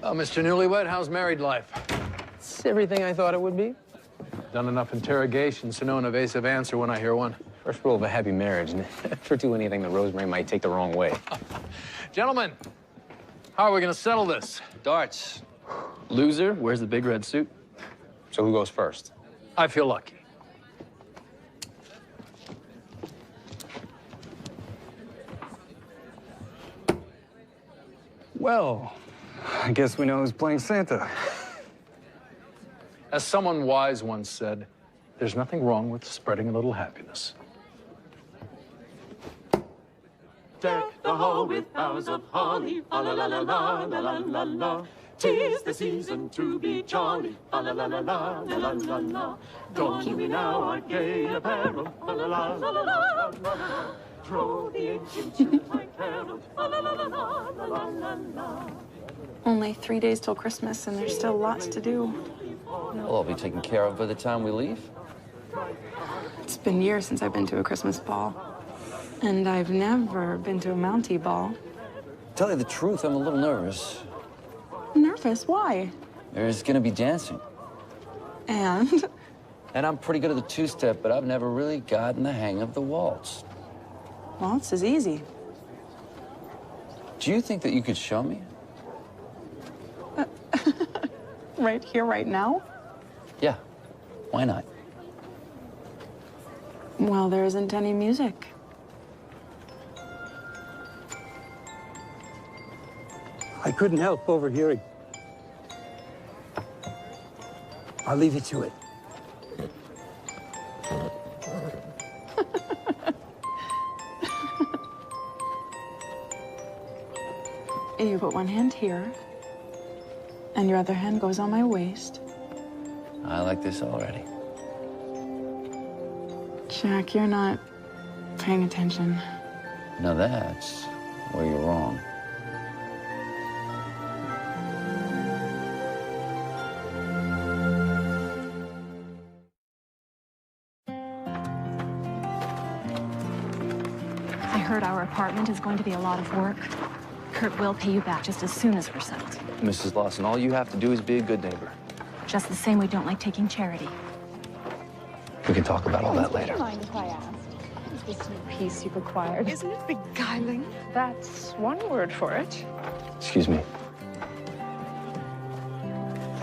Oh, Mr. Newlywed, how's married life? It's everything I thought it would be. Done enough interrogations to know an evasive answer when I hear one. First rule of a happy marriage, never do anything that Rosemary might take the wrong way. Gentlemen, how are we gonna settle this? Darts. Loser wears the big red suit. So who goes first? I feel lucky. Well, I guess we know who's playing Santa. As someone wise once said, there's nothing wrong with spreading a little happiness. Deck the hall with boughs of holly, fa la la la la la la la la. 'Tis the season to be jolly, fa la la la la la la la la. Don we now our gay apparel, fa la la la la la la. Throw the ancient Yuletide carol, fa la la la la la la la. Only 3 days till Christmas, and there's still lots to do. It'll all be taken care of by the time we leave. It's been years since I've been to a Christmas ball. And I've never been to a Mountie ball. Tell you the truth, I'm a little nervous. Nervous? Why? There's gonna be dancing. And? And I'm pretty good at the two-step, but I've never really gotten the hang of the waltz. Waltz is easy. Do you think that you could show me? Right here, right now? Yeah, why not? Well, there isn't any music. I couldn't help overhearing. I'll leave you to it. You put one hand here, and your other hand goes on my waist. I like this already. Jack, you're not paying attention. Now that's where you're wrong. I heard our apartment is going to be a lot of work. Kurt will pay you back just as soon as we're settled. Mrs. Lawson, all you have to do is be a good neighbor. Just the same, we don't like taking charity. We can talk about all that later. Would you mind if I asked? Is this new piece you've acquired? Isn't it beguiling? That's one word for it. Excuse me.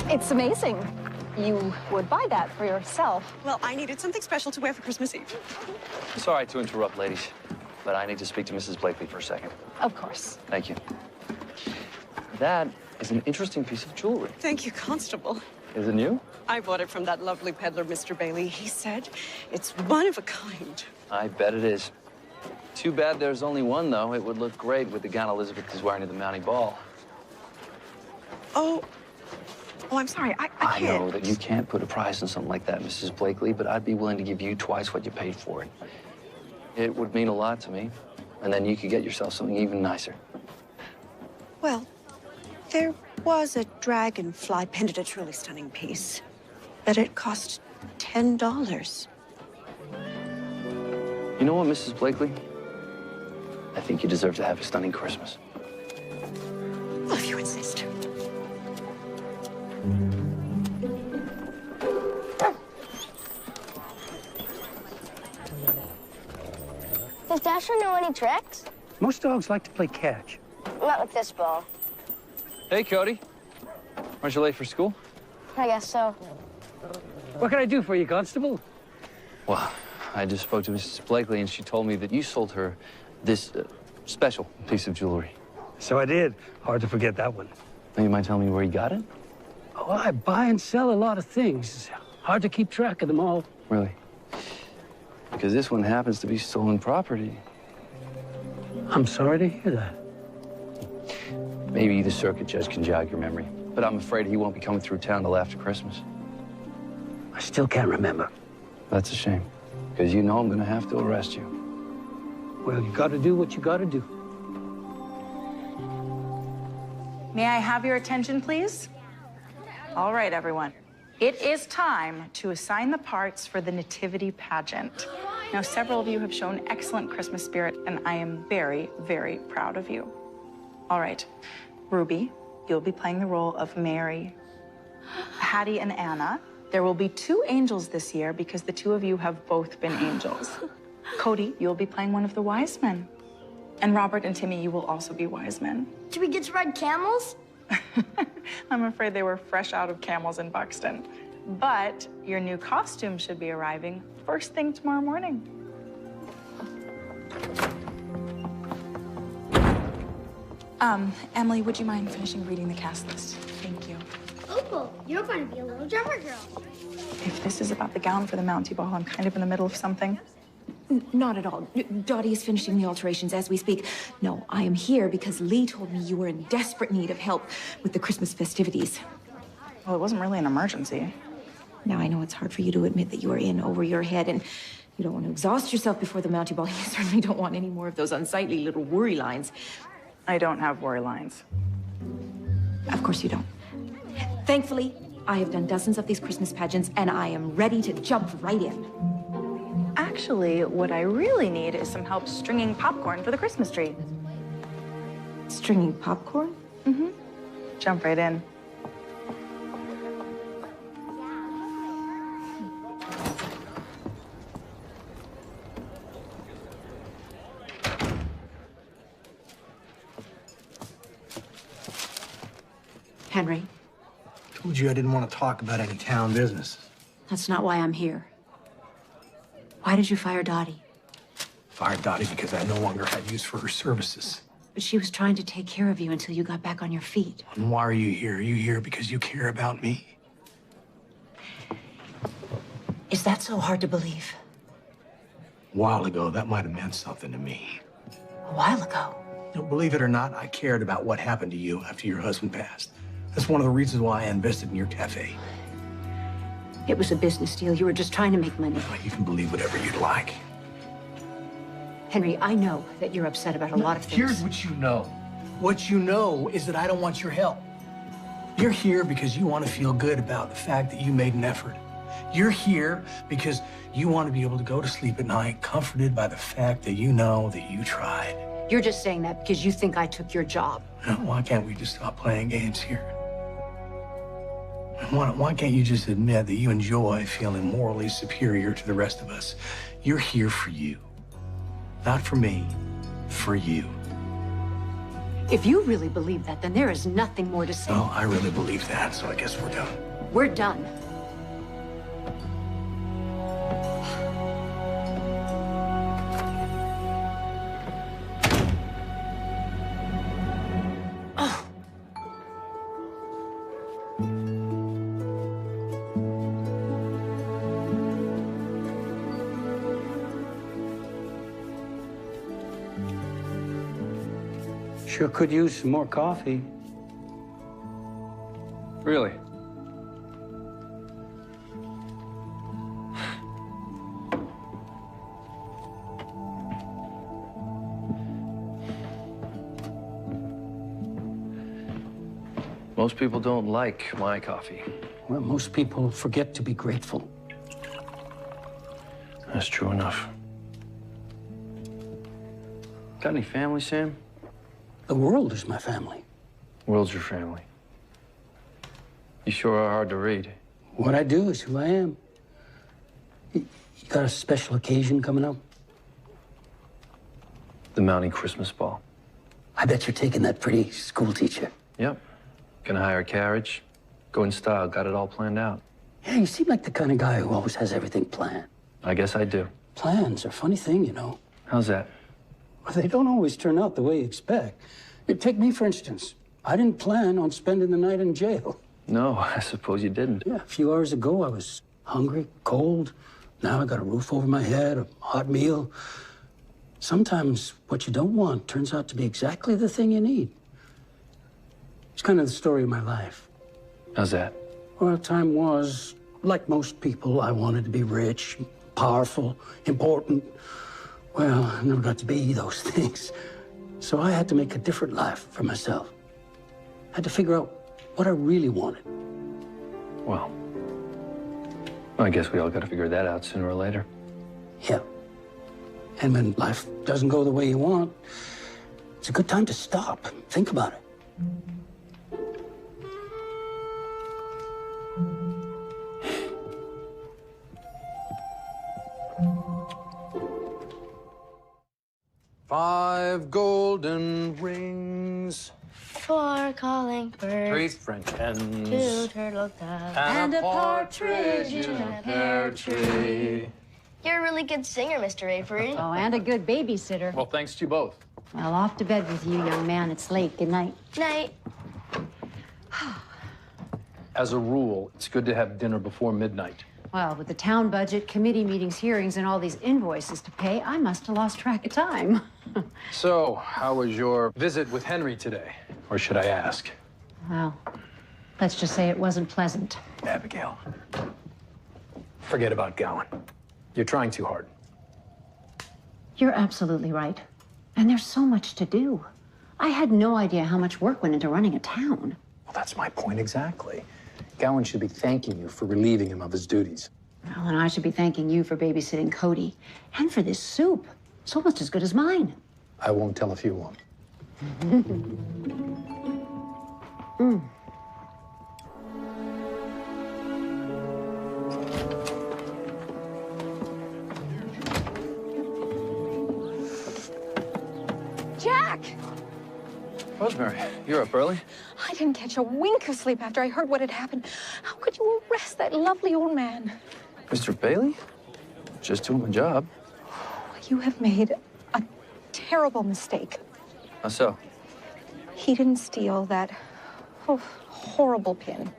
It's amazing. You would buy that for yourself. Well, I needed something special to wear for Christmas Eve. Sorry to interrupt, ladies, but I need to speak to Mrs. Blakely for a second. Of course. Thank you. That is an interesting piece of jewelry. Thank you, Constable. Is it new? I bought it from that lovely peddler, Mr. Bailey. He said it's one of a kind. I bet it is. Too bad there's only one, though. It would look great with the gown Elizabeth is wearing to the Mountie Ball. Oh, I'm sorry. I I can't. know that you can't put a price on something like that, Mrs. Blakely, but I'd be willing to give you twice what you paid for it. It would mean a lot to me. And then you could get yourself something even nicer. Well, there was a dragonfly pendant, a truly stunning piece. But it cost $10. You know what, Mrs. Blakely? I think you deserve to have a stunning Christmas. Well, if you insist. Does Dasher know any tricks? Most dogs like to play catch. Not with this ball. Hey, Cody. Aren't you late for school? I guess so. What can I do for you, Constable? Well, I just spoke to Mrs. Blakely, and she told me that you sold her this special piece of jewelry. So I did. Hard to forget that one. Now, you mind telling me where you got it? Oh, I buy and sell a lot of things. It's hard to keep track of them all. Really? Because this one happens to be stolen property. I'm sorry to hear that. Maybe the circuit judge can jog your memory, but I'm afraid he won't be coming through town till after Christmas. I still can't remember. That's a shame, because you know I'm going to have to arrest you. Well, you got to do what you got to do. May I have your attention, please? All right, everyone. It is time to assign the parts for the Nativity pageant. Now, several of you have shown excellent Christmas spirit, and I am very, very proud of you. All right, Ruby, you'll be playing the role of Mary. Hattie and Anna, there will be 2 angels this year because the 2 of you have both been angels. Cody, you'll be playing one of the wise men. And Robert and Timmy, you will also be wise men. Do we get to ride camels? I'm afraid they were fresh out of camels in Buxton. But your new costume should be arriving first thing tomorrow morning. Emily, would you mind finishing reading the cast list? Thank you. Opal, you're going to be a little drummer girl. If this is about the gown for the Mountie Ball, I'm kind of in the middle of something. Not at all. Dottie is finishing the alterations as we speak. No, I am here because Lee told me you were in desperate need of help with the Christmas festivities. Well, it wasn't really an emergency. Now, I know it's hard for you to admit that you are in over your head and you don't want to exhaust yourself before the Mountie Ball. You certainly don't want any more of those unsightly little worry lines. I don't have worry lines. Of course you don't. Thankfully, I have done dozens of these Christmas pageants and I am ready to jump right in. Actually, what I really need is some help stringing popcorn for the Christmas tree. Stringing popcorn? Mm-hmm. Jump right in. Henry, Told you I didn't want to talk about any town business. that's not why I'm here. Why did you fire Dottie? Fired Dottie because I no longer had use for her services. But she was trying to take care of you until you got back on your feet. And why are you here? Are you here because you care about me? Is that so hard to believe? A while ago, that might have meant something to me. A while ago? You know, believe it or not, I cared about what happened to you after your husband passed. That's one of the reasons why I invested in your cafe. It was a business deal. You were just trying to make money. You can believe whatever you'd like. Henry, I know that you're upset about a lot of things. Here's what you know. What you know is that I don't want your help. You're here because you want to feel good about the fact that you made an effort. You're here because you want to be able to go to sleep at night comforted by the fact that you know that you tried. You're just saying that because you think I took your job. Now, why can't we just stop playing games here? Why can't you just admit that you enjoy feeling morally superior to the rest of us? You're here for you. Not for me, for you. If you really believe that, then there is nothing more to say. Well, I really believe that, so I guess we're done. We're done. Sure could use some more coffee. Really? Most people don't like my coffee. Well, most people forget to be grateful. That's true enough. Got any family, Sam? The world is my family. World's your family. You sure are hard to read. What I do is who I am. You got a special occasion coming up? The Mountie Christmas Ball. I bet you're taking that pretty school teacher. Yep. Gonna hire a carriage. Go in style. Got it all planned out. Yeah, you seem like the kind of guy who always has everything planned. I guess I do. Plans are a funny thing, you know. How's that? Well, they don't always turn out the way you expect. Take me, for instance. I didn't plan on spending the night in jail. No, I suppose you didn't. Yeah, a few hours ago, I was hungry, cold. Now I got a roof over my head, a hot meal. Sometimes what you don't want turns out to be exactly the thing you need. It's kind of the story of my life. How's that? Well, time was, like most people, I wanted to be rich, powerful, important. Well, I never got to be those things. So I had to make a different life for myself. I had to figure out what I really wanted. Well, I guess we all got to figure that out sooner or later. Yeah. And when life doesn't go the way you want, it's a good time to stop. Think about it. Five golden rings, 4 calling birds, 3 French hens, 2 turtle doves, and a partridge in a pear tree. You're a really good singer, Mr. Avery. Oh, and a good babysitter. Well, thanks to you both. Well, off to bed with you, young man. It's late. Good night. Night. As a rule, it's good to have dinner before midnight. Well, with the town budget, committee meetings, hearings, and all these invoices to pay, I must have lost track of time. So, how was your visit with Henry today? Or should I ask? Well, let's just say it wasn't pleasant. Abigail, forget about Gowan. You're trying too hard. You're absolutely right. And there's so much to do. I had no idea how much work went into running a town. Well, that's my point exactly. Gowan should be thanking you for relieving him of his duties. Well, and I should be thanking you for babysitting Cody. And for this soup. It's almost as good as mine. I won't tell if you won't. Mm. Jack! Rosemary, you're up early? I didn't catch a wink of sleep after I heard what had happened. How could you arrest that lovely old man? Mr. Bailey? Just doing my job. You have made a terrible mistake. How so? He didn't steal that horrible pin.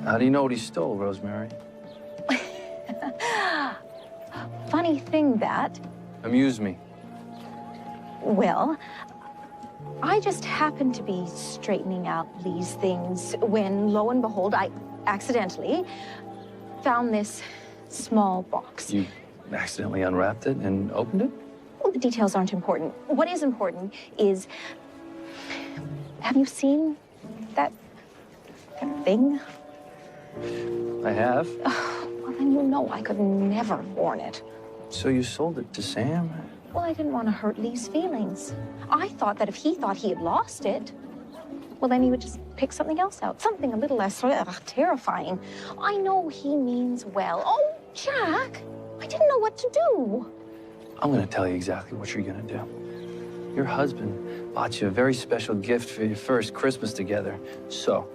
How do you know what he stole, Rosemary? Funny thing that. Amuse me. Well, I just happened to be straightening out Lee's things when, lo and behold, I accidentally found this small box. You accidentally unwrapped it and opened it? Well, the details aren't important. What is important is, have you seen that thing? I have. Well, then you know I could never have worn it. So you sold it to Sam? Well, I didn't want to hurt Lee's feelings. I thought that if he thought he had lost it, well, then he would just pick something else out. Something a little less terrifying. I know he means well. Oh, Jack, I didn't know what to do. I'm going to tell you exactly what you're going to do. Your husband bought you a very special gift for your first Christmas together. So,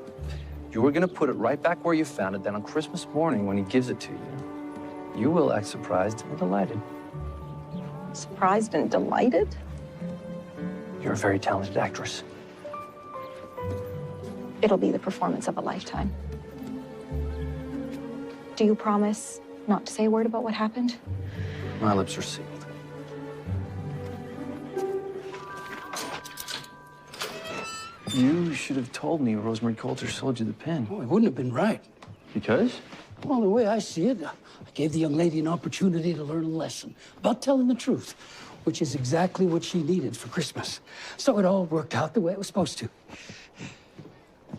you were going to put it right back where you found it. Then on Christmas morning, when he gives it to you, you will act surprised and delighted. Surprised and delighted? You're a very talented actress. It'll be the performance of a lifetime. Do you promise not to say a word about what happened? My lips are sealed. You should have told me Rosemary Coulter sold you the pin. Oh, it wouldn't have been right. Because? Well, the way I see it, I gave the young lady an opportunity to learn a lesson about telling the truth, which is exactly what she needed for Christmas. So it all worked out the way it was supposed to.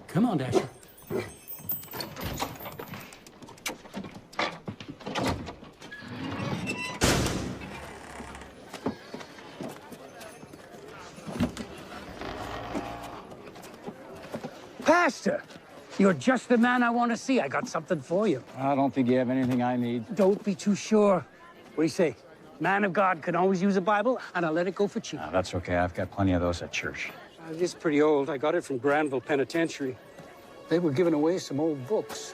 Come on, Dasher. Pastor, you're just the man I want to see. I got something for you. I don't think you have anything I need. Don't be too sure. What do you say? Man of God can always use a Bible, and I'll let it go for cheap. No, that's okay. I've got plenty of those at church. It is pretty old. I got it from Granville Penitentiary. They were giving away some old books.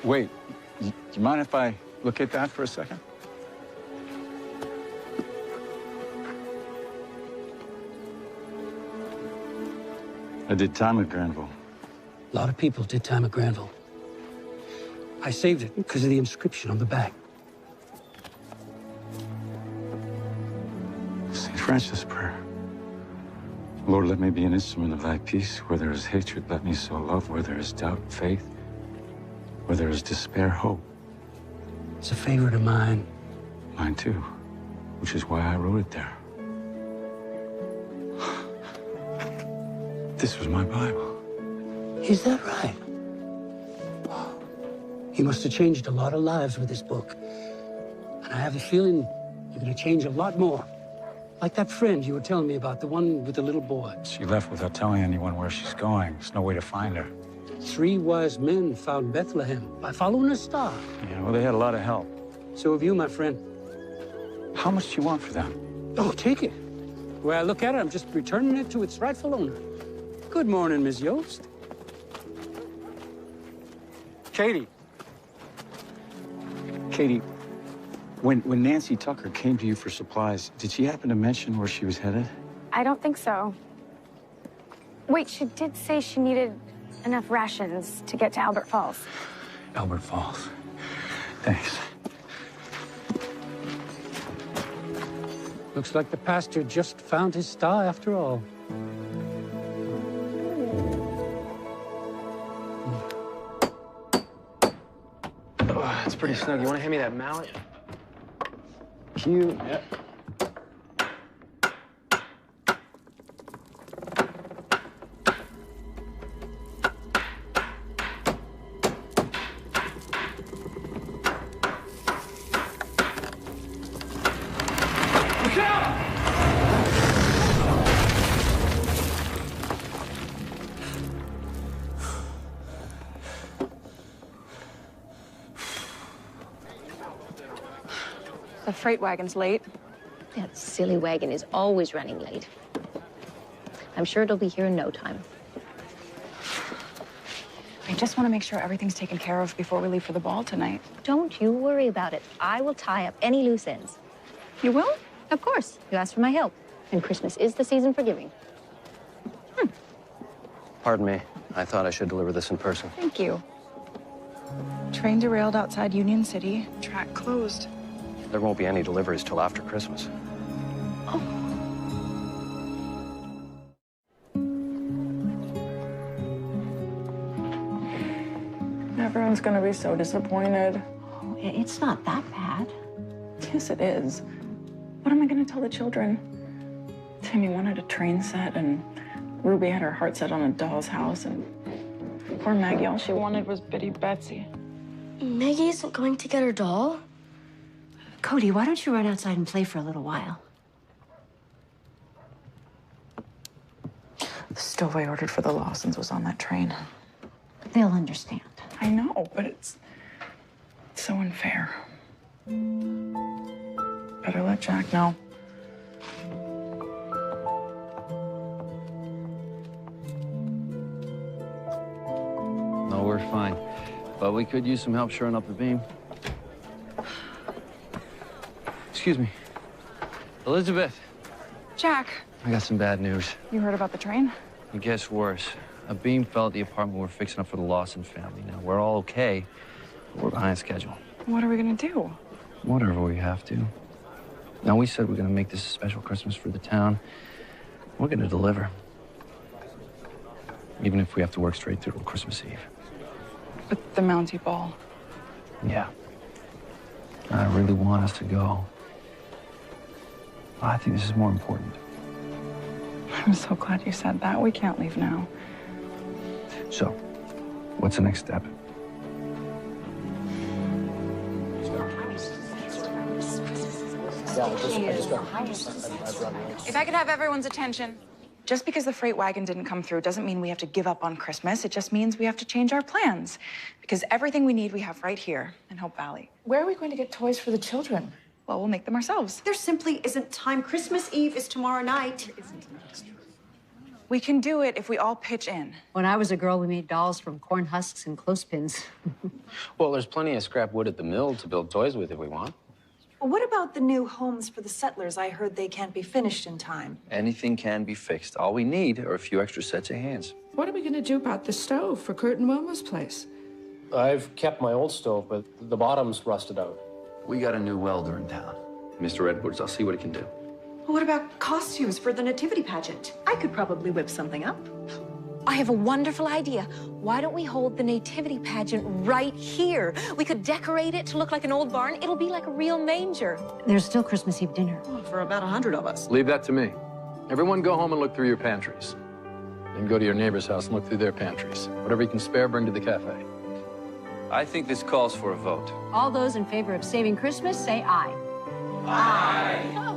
Wait, do you mind if I look at that for a second? I did time at Granville. A lot of people did time at Granville. I saved it because of the inscription on the back. St. Francis' prayer. Lord, let me be an instrument of thy peace. Where there is hatred, let me sow love. Where there is doubt, faith. Where there is despair, hope. It's a favorite of mine. Mine too, which is why I wrote it there. This was my Bible. Is that right? He must have changed a lot of lives with this book. And I have a feeling you're going to change a lot more. Like that friend you were telling me about, the one with the little boy. She left without telling anyone where she's going. There's no way to find her. 3 wise men found Bethlehem by following a star. Yeah, well, they had a lot of help. So have you, my friend. How much do you want for them? Oh, take it. The way I look at it, I'm just returning it to its rightful owner. Good morning, Miss Yost. Katie. Katie, when Nancy Tucker came to you for supplies, did she happen to mention where she was headed? I don't think so. Wait, she did say she needed enough rations to get to Albert Falls. Albert Falls. Thanks. Looks like the pastor just found his star after all. Oh, it's pretty snug. You want to hand me that mallet? Cute. Yep. The freight wagon's late. That silly wagon is always running late. I'm sure it'll be here in no time. I just want to make sure everything's taken care of before we leave for the ball tonight. Don't you worry about it. I will tie up any loose ends. You will? Of course. You asked for my help. And Christmas is the season for giving. Pardon me. I thought I should deliver this in person. Thank you. Train derailed outside Union City. Track closed. There won't be any deliveries till after Christmas. Everyone's gonna be so disappointed. Oh, it's not that bad. Yes, it is. What am I gonna tell the children? Timmy wanted a train set, and Ruby had her heart set on a doll's house, and poor Maggie, all she wanted was Biddy Betsy. Maggie isn't going to get her doll? Cody, why don't you run outside and play for a little while? The stove I ordered for the Lawsons was on that train. They'll understand. I know, but it's so unfair. Better let Jack know. No, we're fine. But we could use some help shoring up the beam. Excuse me. Elizabeth. Jack, I got some bad news. you heard about the train? It gets worse. A beam fell at the apartment we're fixing up for the Lawson family. Now, we're all okay, but we're behind schedule. What are we gonna do? Whatever we have to. Now, we said we're gonna make this a special Christmas for the town. We're gonna deliver. Even if we have to work straight through till Christmas Eve. But the Mountie ball. Yeah. I really want us to go. But I think this is more important. I'm so glad you said that. We can't leave now. So, what's the next step? If I could have everyone's attention. Just because the freight wagon didn't come through doesn't mean we have to give up on Christmas. It just means we have to change our plans. Because everything we need we have right here in Hope Valley. Where are we going to get toys for the children? Well, we'll make them ourselves. There simply isn't time. Christmas Eve is tomorrow night. We can do it if we all pitch in. When I was a girl, we made dolls from corn husks and clothespins. Well, there's plenty of scrap wood at the mill to build toys with if we want. What about the new homes for the settlers? I heard they can't be finished in time. Anything can be fixed. All we need are a few extra sets of hands. What are we going to do about the stove for Kurt and Wilma's place? I've kept my old stove, but the bottom's rusted out. We got a new welder in town. Mr. Edwards, I'll see what he can do. What about costumes for the nativity pageant? I could probably whip something up. I have a wonderful idea. Why don't we hold the nativity pageant right here? We could decorate it to look like an old barn. It'll be like a real manger. There's still Christmas Eve dinner. For about 100 of us. Leave that to me. Everyone go home and look through your pantries. Then go to your neighbor's house and look through their pantries. Whatever you can spare, bring to the cafe. I think this calls for a vote. All those in favor of saving Christmas, say aye. Aye.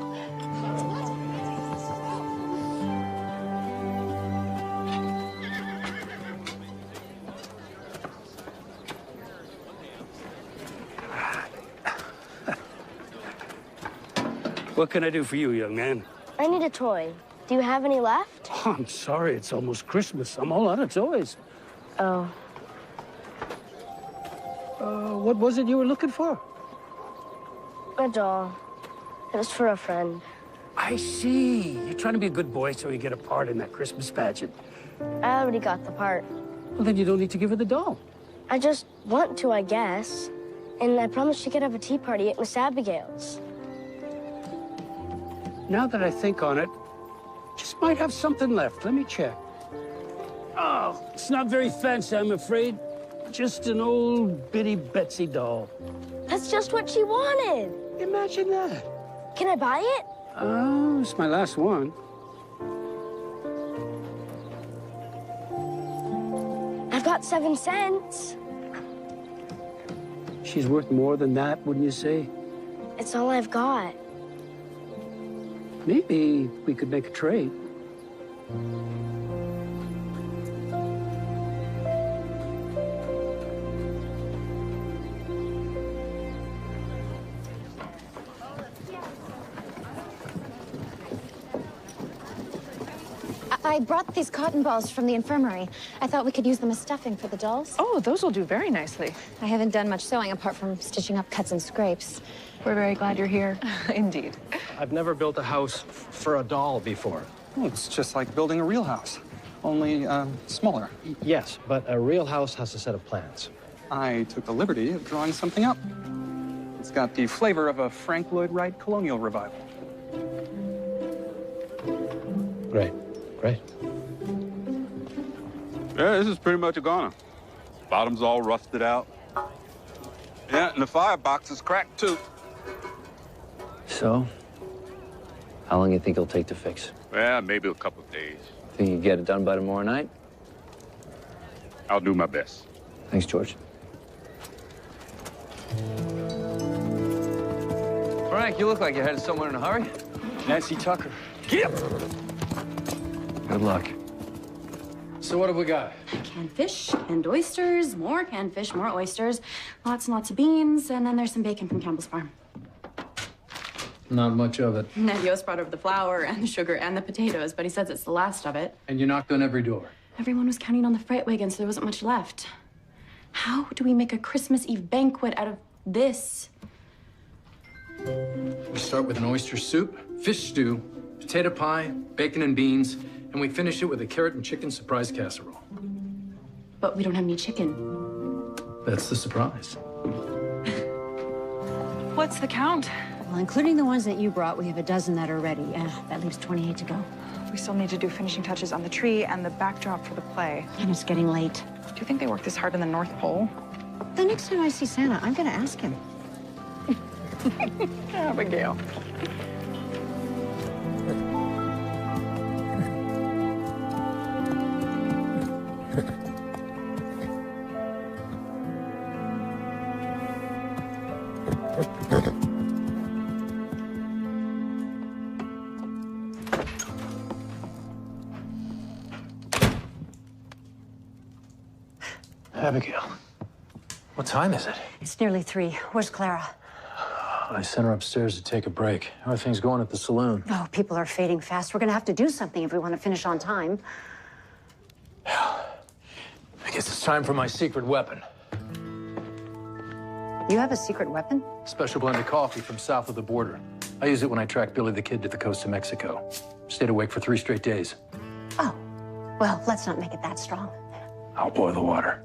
What can I do for you, young man? I need a toy. Do you have any left? Oh, I'm sorry, it's almost Christmas. I'm all out of toys. Oh. What was it you were looking for? A doll. It was for a friend. I see. You're trying to be a good boy so you get a part in that Christmas pageant. I already got the part. Well, then you don't need to give her the doll. I just want to, I guess. And I promised she could have a tea party at Miss Abigail's. Now that I think on it, just might have something left. Let me check. Oh, it's not very fancy, I'm afraid. Just an old bitty Betsy doll. That's just what she wanted. Imagine that. Can I buy it? Oh, it's my last one. I've got 7 cents. She's worth more than that, wouldn't you say? It's all I've got. Maybe we could make a trade. I brought these cotton balls from the infirmary. I thought we could use them as stuffing for the dolls. Oh, those will do very nicely. I haven't done much sewing apart from stitching up cuts and scrapes. We're very glad you're here. Indeed. I've never built a house for a doll before. Oh, it's just like building a real house, only smaller. Yes, but a real house has a set of plans. I took the liberty of drawing something up. It's got the flavor of a Frank Lloyd Wright colonial revival. Great, great. Yeah, this is pretty much a goner. Bottom's all rusted out. Yeah, and the firebox is cracked, too. So, how long do you think it'll take to fix? Yeah, maybe a couple of days. Think you can get it done by tomorrow night? I'll do my best. Thanks, George. Frank, you look like you're headed somewhere in a hurry. Nancy Tucker. Get up! Good luck. So what have we got? Canned fish, canned oysters, more canned fish, more oysters, lots and lots of beans, and then there's some bacon from Campbell's Farm. Not much of it. Ned Yost brought over the flour and the sugar and the potatoes, but he says it's the last of it. And you knocked on every door. Everyone was counting on the freight wagon, so there wasn't much left. How do we make a Christmas Eve banquet out of this? We start with an oyster soup, fish stew, potato pie, bacon and beans, and we finish it with a carrot and chicken surprise casserole. But we don't have any chicken. That's the surprise. What's the count? Well, including the ones that you brought, we have a dozen that are ready. That leaves 28 to go. We still need to do finishing touches on the tree and the backdrop for the play. And it's getting late. Do you think they work this hard in the North Pole? The next time I see Santa, I'm gonna ask him. Abigail. Abigail, what time is it? It's nearly 3. Where's Clara? I sent her upstairs to take a break. How are things going at the saloon? Oh, people are fading fast. We're gonna have to do something if we want to finish on time. I guess it's time for my secret weapon. You have a secret weapon? Special blend of coffee from south of the border. I used it when I tracked Billy the Kid to the coast of Mexico. Stayed awake for 3 straight days. Oh, well, let's not make it that strong. I'll boil the water.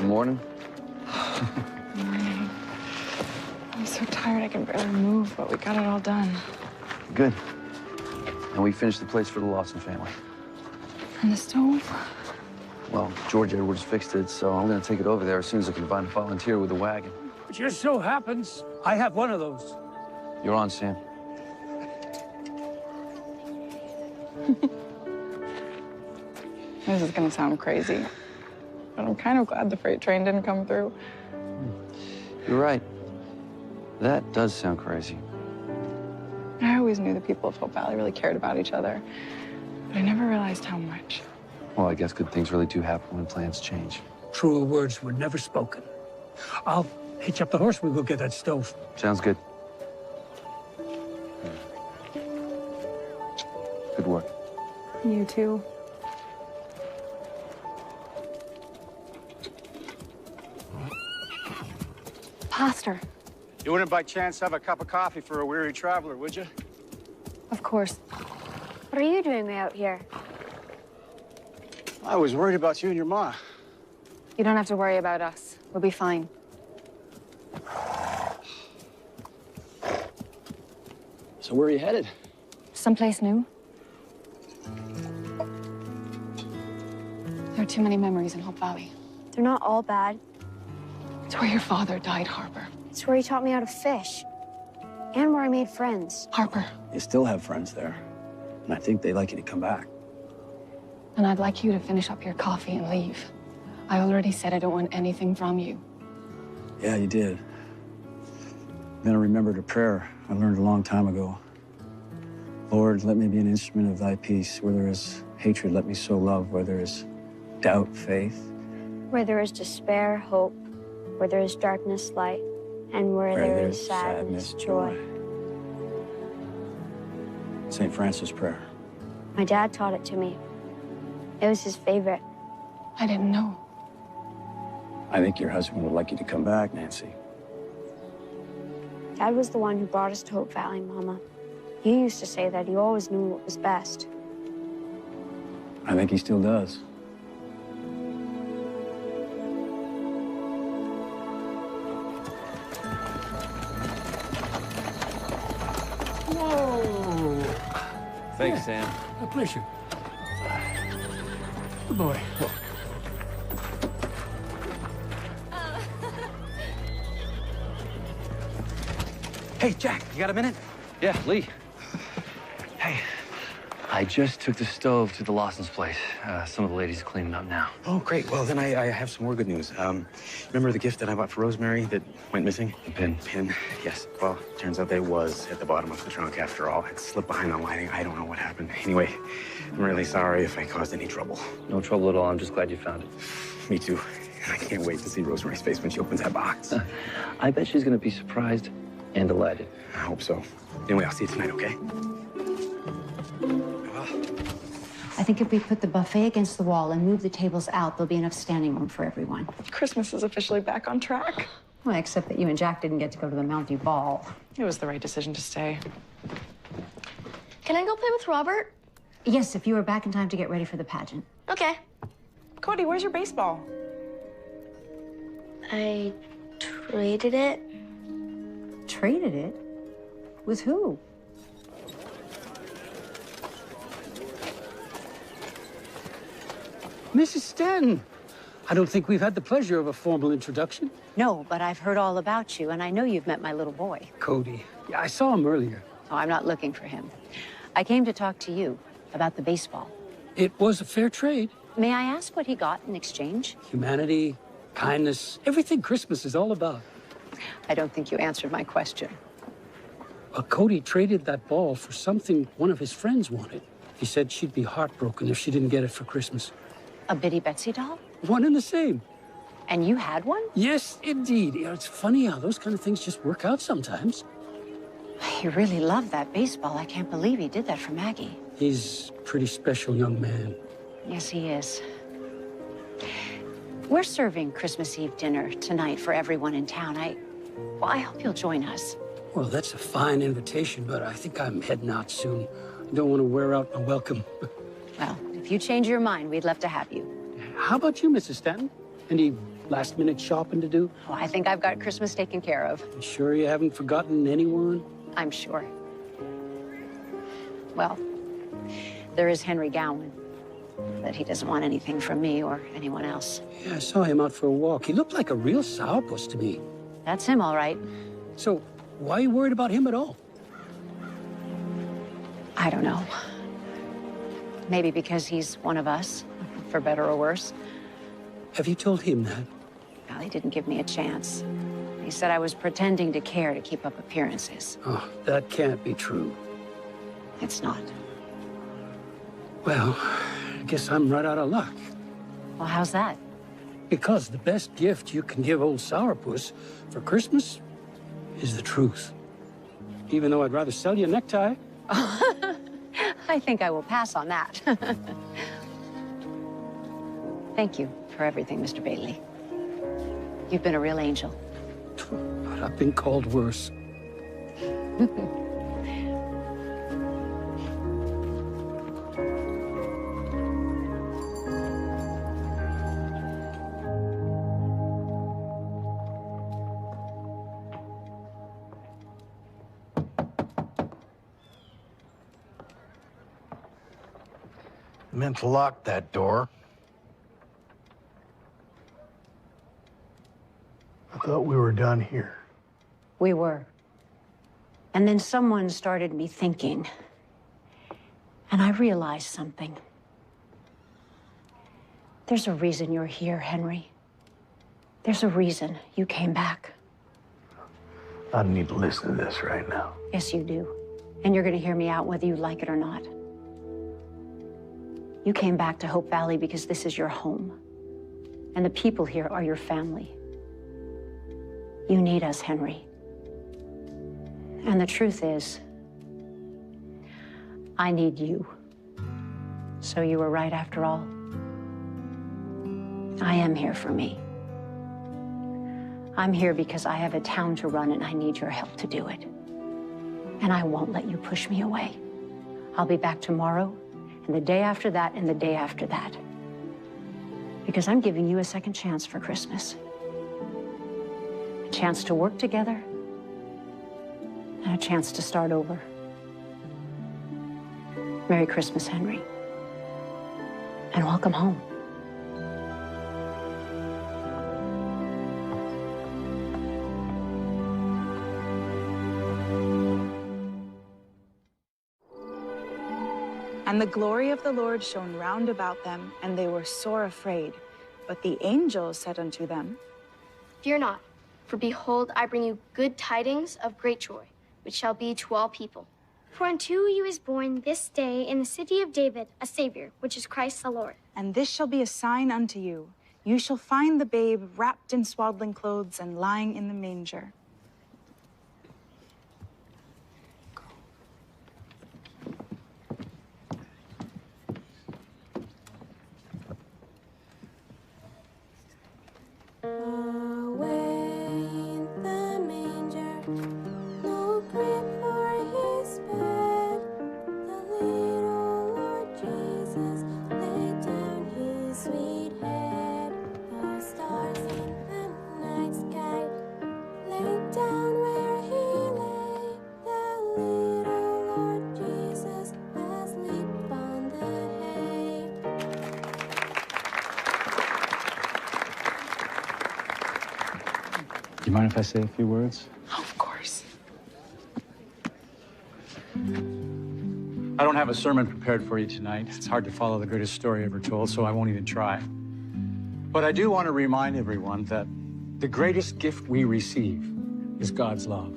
Morning. Morning. I'm so tired I can barely move, but we got it all done. Good. And we finished the place for the Lawson family. And the stove? Well, George Edwards fixed it, so I'm gonna take it over there as soon as I can find a volunteer with a wagon. It just so happens I have one of those. You're on, Sam. This is gonna sound crazy, but I'm kind of glad the freight train didn't come through. You're right. That does sound crazy. I always knew the people of Hope Valley really cared about each other, but I never realized how much. Well, I guess good things really do happen when plans change. Truer words were never spoken. I'll hitch up the horse. We'll go get that stove. Sounds good. Good work. You too. Pastor. You wouldn't by chance have a cup of coffee for a weary traveler, would you? Of course. What are you doing way out here? I was worried about you and your ma. You don't have to worry about us. We'll be fine. So where are you headed? Someplace new? There are too many memories in Hope Valley. They're not all bad. It's where your father died, Harper. It's where he taught me how to fish. And where I made friends. Harper. You still have friends there. And I think they'd like you to come back. And I'd like you to finish up your coffee and leave. I already said I don't want anything from you. Yeah, you did. Then I remembered a prayer I learned a long time ago. Lord, let me be an instrument of thy peace. Where there is hatred, let me sow love. Where there is doubt, faith. Where there is despair, hope. Where there is darkness, light. And where there is sadness, joy. St. Francis' prayer. My dad taught it to me. It was his favorite. I didn't know. I think your husband would like you to come back, Nancy. Dad was the one who brought us to Hope Valley, Mama. He used to say that he always knew what was best. I think he still does. Whoa! Thanks, Sam. A pleasure. Good boy. Hey, Jack, you got a minute? Yeah, Lee. Hey, I I just took the stove to the Lawson's place. Some of the ladies are cleaning up now. Oh, great. Well, then I have some more good news. Remember the gift that I bought for Rosemary that went missing? The pin. Pin, yes. Well, turns out that it was at the bottom of the trunk after all. It slipped behind the lining. I don't know what happened. Anyway, I'm really sorry if I caused any trouble. No trouble at all. I'm just glad you found it. Me too. I can't wait to see Rosemary's face when she opens that box. I bet she's gonna be surprised and delighted. I hope so. Anyway, I'll see you tonight, okay? I think if we put the buffet against the wall and move the tables out, there'll be enough standing room for everyone. Christmas is officially back on track. Well, except that you and Jack didn't get to go to the Mountie Ball. It was the right decision to stay. Can I go play with Robert? Yes, if you were back in time to get ready for the pageant. Okay. Cody, where's your baseball? I traded it. Traded it? With who? Mrs. Stanton, I don't think we've had the pleasure of a formal introduction. No, but I've heard all about you, and I know you've met my little boy. Cody. Yeah, I saw him earlier. Oh, I'm not looking for him. I came to talk to you about the baseball. It was a fair trade. May I ask what he got in exchange? Humanity, kindness, everything Christmas is all about. I don't think you answered my question. Cody traded that ball for something one of his friends wanted. He said she'd be heartbroken if she didn't get it for Christmas. A Bitty Betsy doll? One and the same. And you had one? Yes, indeed. You know, it's funny how those kind of things just work out sometimes. He really loved that baseball. I can't believe he did that for Maggie. He's a pretty special young man. Yes, he is. We're serving Christmas Eve dinner tonight for everyone in town. I hope you'll join us. Well, that's a fine invitation, but I think I'm heading out soon. I don't want to wear out my welcome. Well, if you change your mind, we'd love to have you. How about you, Mrs. Stanton? Any last-minute shopping to do? Oh, I think I've got Christmas taken care of. You sure you haven't forgotten anyone? I'm sure. Well, there is Henry Gowan, but he doesn't want anything from me or anyone else. Yeah, I saw him out for a walk. He looked like a real sourpuss to me. That's him, all right. So, why are you worried about him at all? I don't know. Maybe because he's one of us, for better or worse. Have you told him that? Well, he didn't give me a chance. He said I was pretending to care to keep up appearances. Oh, that can't be true. It's not. Well, I guess I'm right out of luck. Well, how's that? Because the best gift you can give old sourpuss for Christmas is the truth. Even though I'd rather sell you a necktie. I think I will pass on that. Thank you for everything, Mr. Bailey. You've been a real angel. But I've been called worse. I meant to lock that door. I thought we were done here. We were. And then someone started me thinking. And I realized something. There's a reason you're here, Henry. There's a reason you came back. I don't need to listen to this right now. Yes, you do. And you're going to hear me out whether you like it or not. You came back to Hope Valley because this is your home. And the people here are your family. You need us, Henry. And the truth is, I need you. So you were right after all. I am here for me. I'm here because I have a town to run and I need your help to do it. And I won't let you push me away. I'll be back tomorrow, and the day after that, and the day after that. Because I'm giving you a second chance for Christmas. A chance to work together, and a chance to start over. Merry Christmas, Henry. And welcome home. And the glory of the Lord shone round about them, and they were sore afraid. But the angel said unto them, Fear not, for behold, I bring you good tidings of great joy, which shall be to all people. For unto you is born this day in the city of David a Savior, which is Christ the Lord. And this shall be a sign unto you. You shall find the babe wrapped in swaddling clothes and lying in the manger. Do you mind if I say a few words? Of course. I don't have a sermon prepared for you tonight. It's hard to follow the greatest story ever told, so I won't even try. But I do want to remind everyone that the greatest gift we receive is God's love.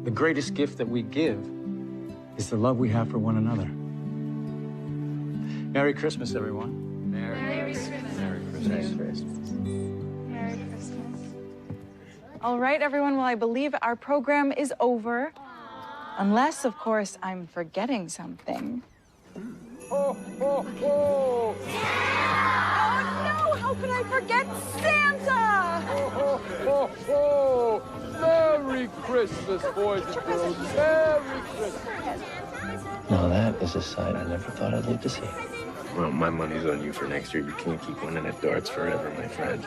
The greatest gift that we give is the love we have for one another. Merry Christmas, everyone. Merry Christmas. Merry Christmas. Merry Christmas. Merry Christmas. All right, everyone. Well, I believe our program is over. Unless, of course, I'm forgetting something. Ho, ho, ho! Oh, no! How could I forget Santa? Ho, ho, ho, ho! Merry Christmas, boys and girls. Merry Christmas. Now that is a sight I never thought I'd live to see. Well, my money's on you for next year. You can't keep winning at darts forever, my friend.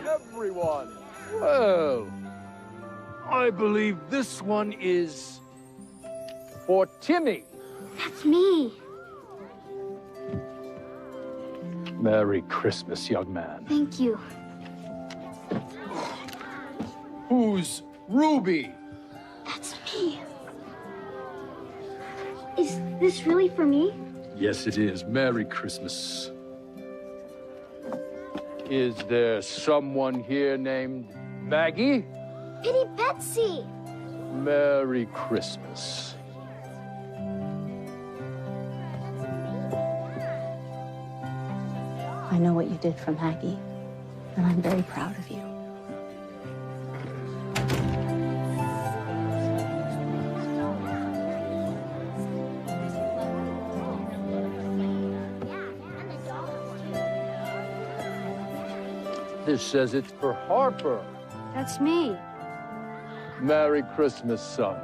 Everyone. Well, I believe this one is for Timmy. That's me. Merry Christmas, young man. Thank you. Who's Ruby? That's me. Is this really for me? Yes, it is. Merry Christmas. Is there someone here named Maggie? Pity Betsy. Merry Christmas. I know what you did for Maggie, and I'm very proud of you. This says it's for Harper. That's me. Merry Christmas, son.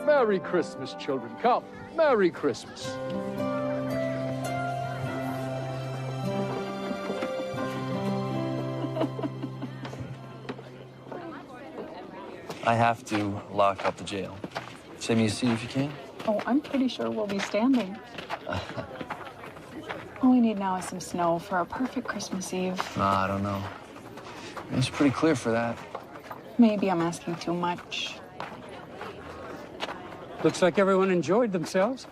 Merry Christmas, children. Come. Merry Christmas. I have to lock up the jail. Save me a seat if you can. Oh, I'm pretty sure we'll be standing. All we need now is some snow for a perfect Christmas Eve. I don't know. It's pretty clear for that. Maybe I'm asking too much. Looks like everyone enjoyed themselves.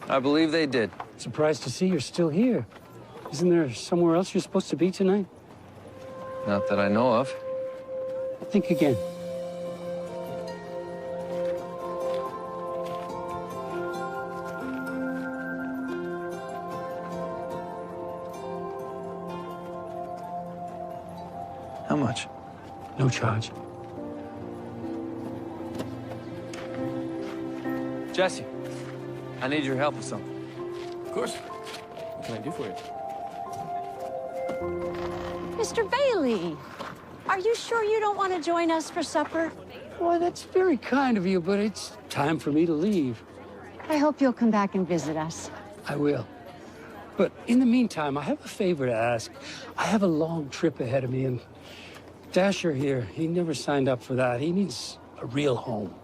I believe they did. Surprised to see you're still here. Isn't there somewhere else you're supposed to be tonight? Not that I know of. Think again. How much? No charge. Jesse, I need your help with something. Of course. What can I do for you? Mr. Bailey, are you sure you don't want to join us for supper? Well, that's very kind of you, but it's time for me to leave. I hope you'll come back and visit us. I will. But in the meantime, I have a favor to ask. I have a long trip ahead of me, and Dasher here, he never signed up for that. He needs a real home.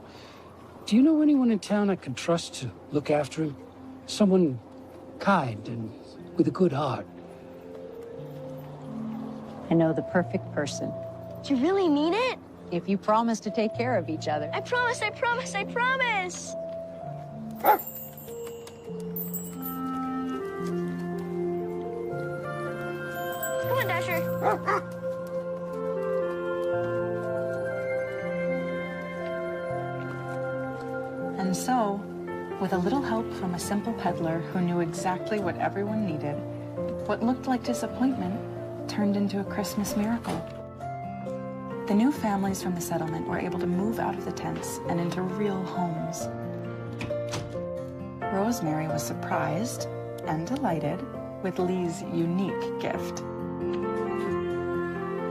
Do you know anyone in town I could trust to look after him? Someone kind and with a good heart. I know the perfect person. Do you really mean it? If you promise to take care of each other. I promise, I promise, I promise. And so, with a little help from a simple peddler who knew exactly what everyone needed, what looked like disappointment turned into a Christmas miracle. The new families from the settlement were able to move out of the tents and into real homes. Rosemary was surprised and delighted with Lee's unique gift.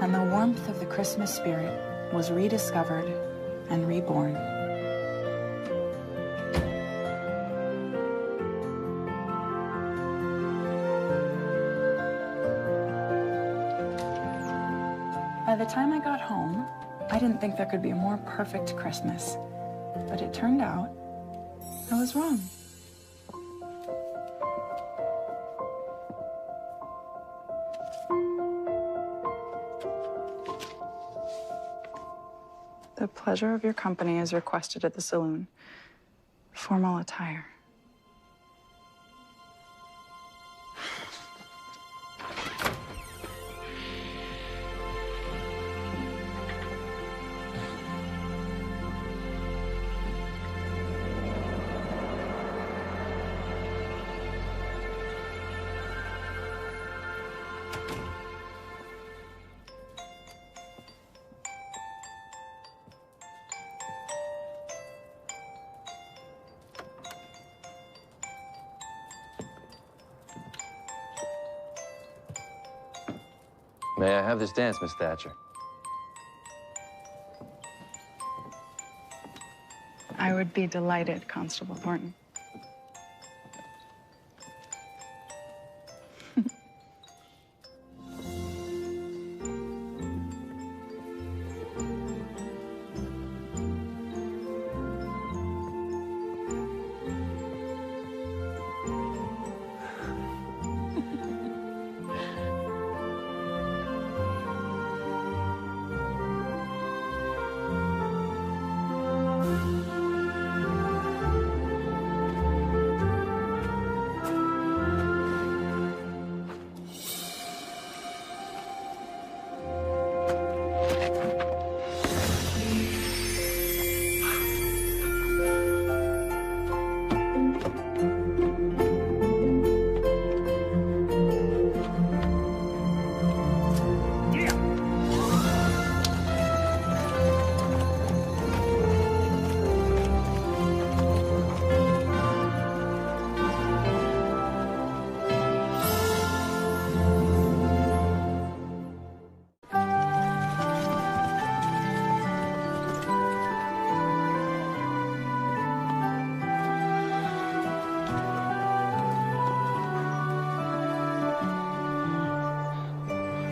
And the warmth of the Christmas spirit was rediscovered and reborn. By the time I got home, I didn't think there could be a more perfect Christmas. But it turned out I was wrong. The pleasure of your company is requested at the saloon. Formal attire. May I have this dance, Miss Thatcher? I would be delighted, Constable Thornton.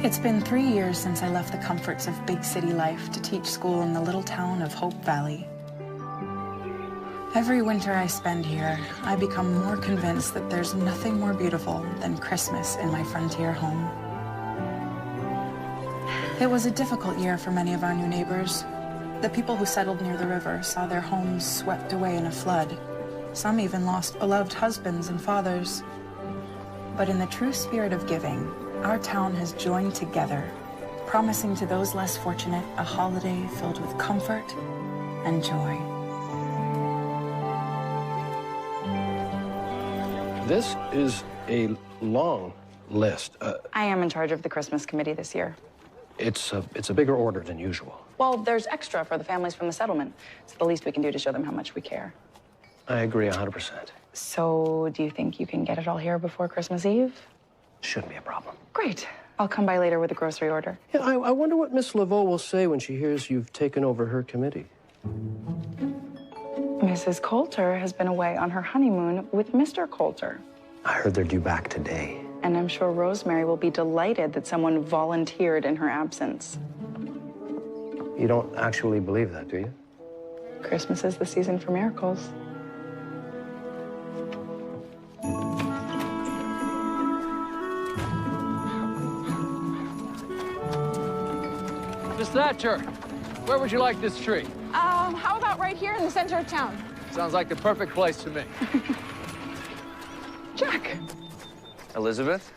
It's been 3 years since I left the comforts of big city life to teach school in the little town of Hope Valley. Every winter I spend here, I become more convinced that there's nothing more beautiful than Christmas in my frontier home. It was a difficult year for many of our new neighbors. The people who settled near the river saw their homes swept away in a flood. Some even lost beloved husbands and fathers. But in the true spirit of giving, our town has joined together, promising to those less fortunate a holiday filled with comfort and joy. This is a long list. I am in charge of the Christmas committee this year. It's a bigger order than usual. Well, there's extra for the families from the settlement. It's the least we can do to show them how much we care. I agree 100%. So, do you think you can get it all here before Christmas Eve? Shouldn't be a problem. Great. I'll come by later with a grocery order. Yeah, I wonder what Miss Laveau will say when she hears you've taken over her committee. Mrs. Coulter has been away on her honeymoon with Mr. Coulter. I heard they're due back today. And I'm sure Rosemary will be delighted that someone volunteered in her absence. You don't actually believe that, do you? Christmas is the season for miracles. Miss Thatcher, where would you like this tree? How about right here in the center of town? Sounds like the perfect place to me. Jack. Elizabeth?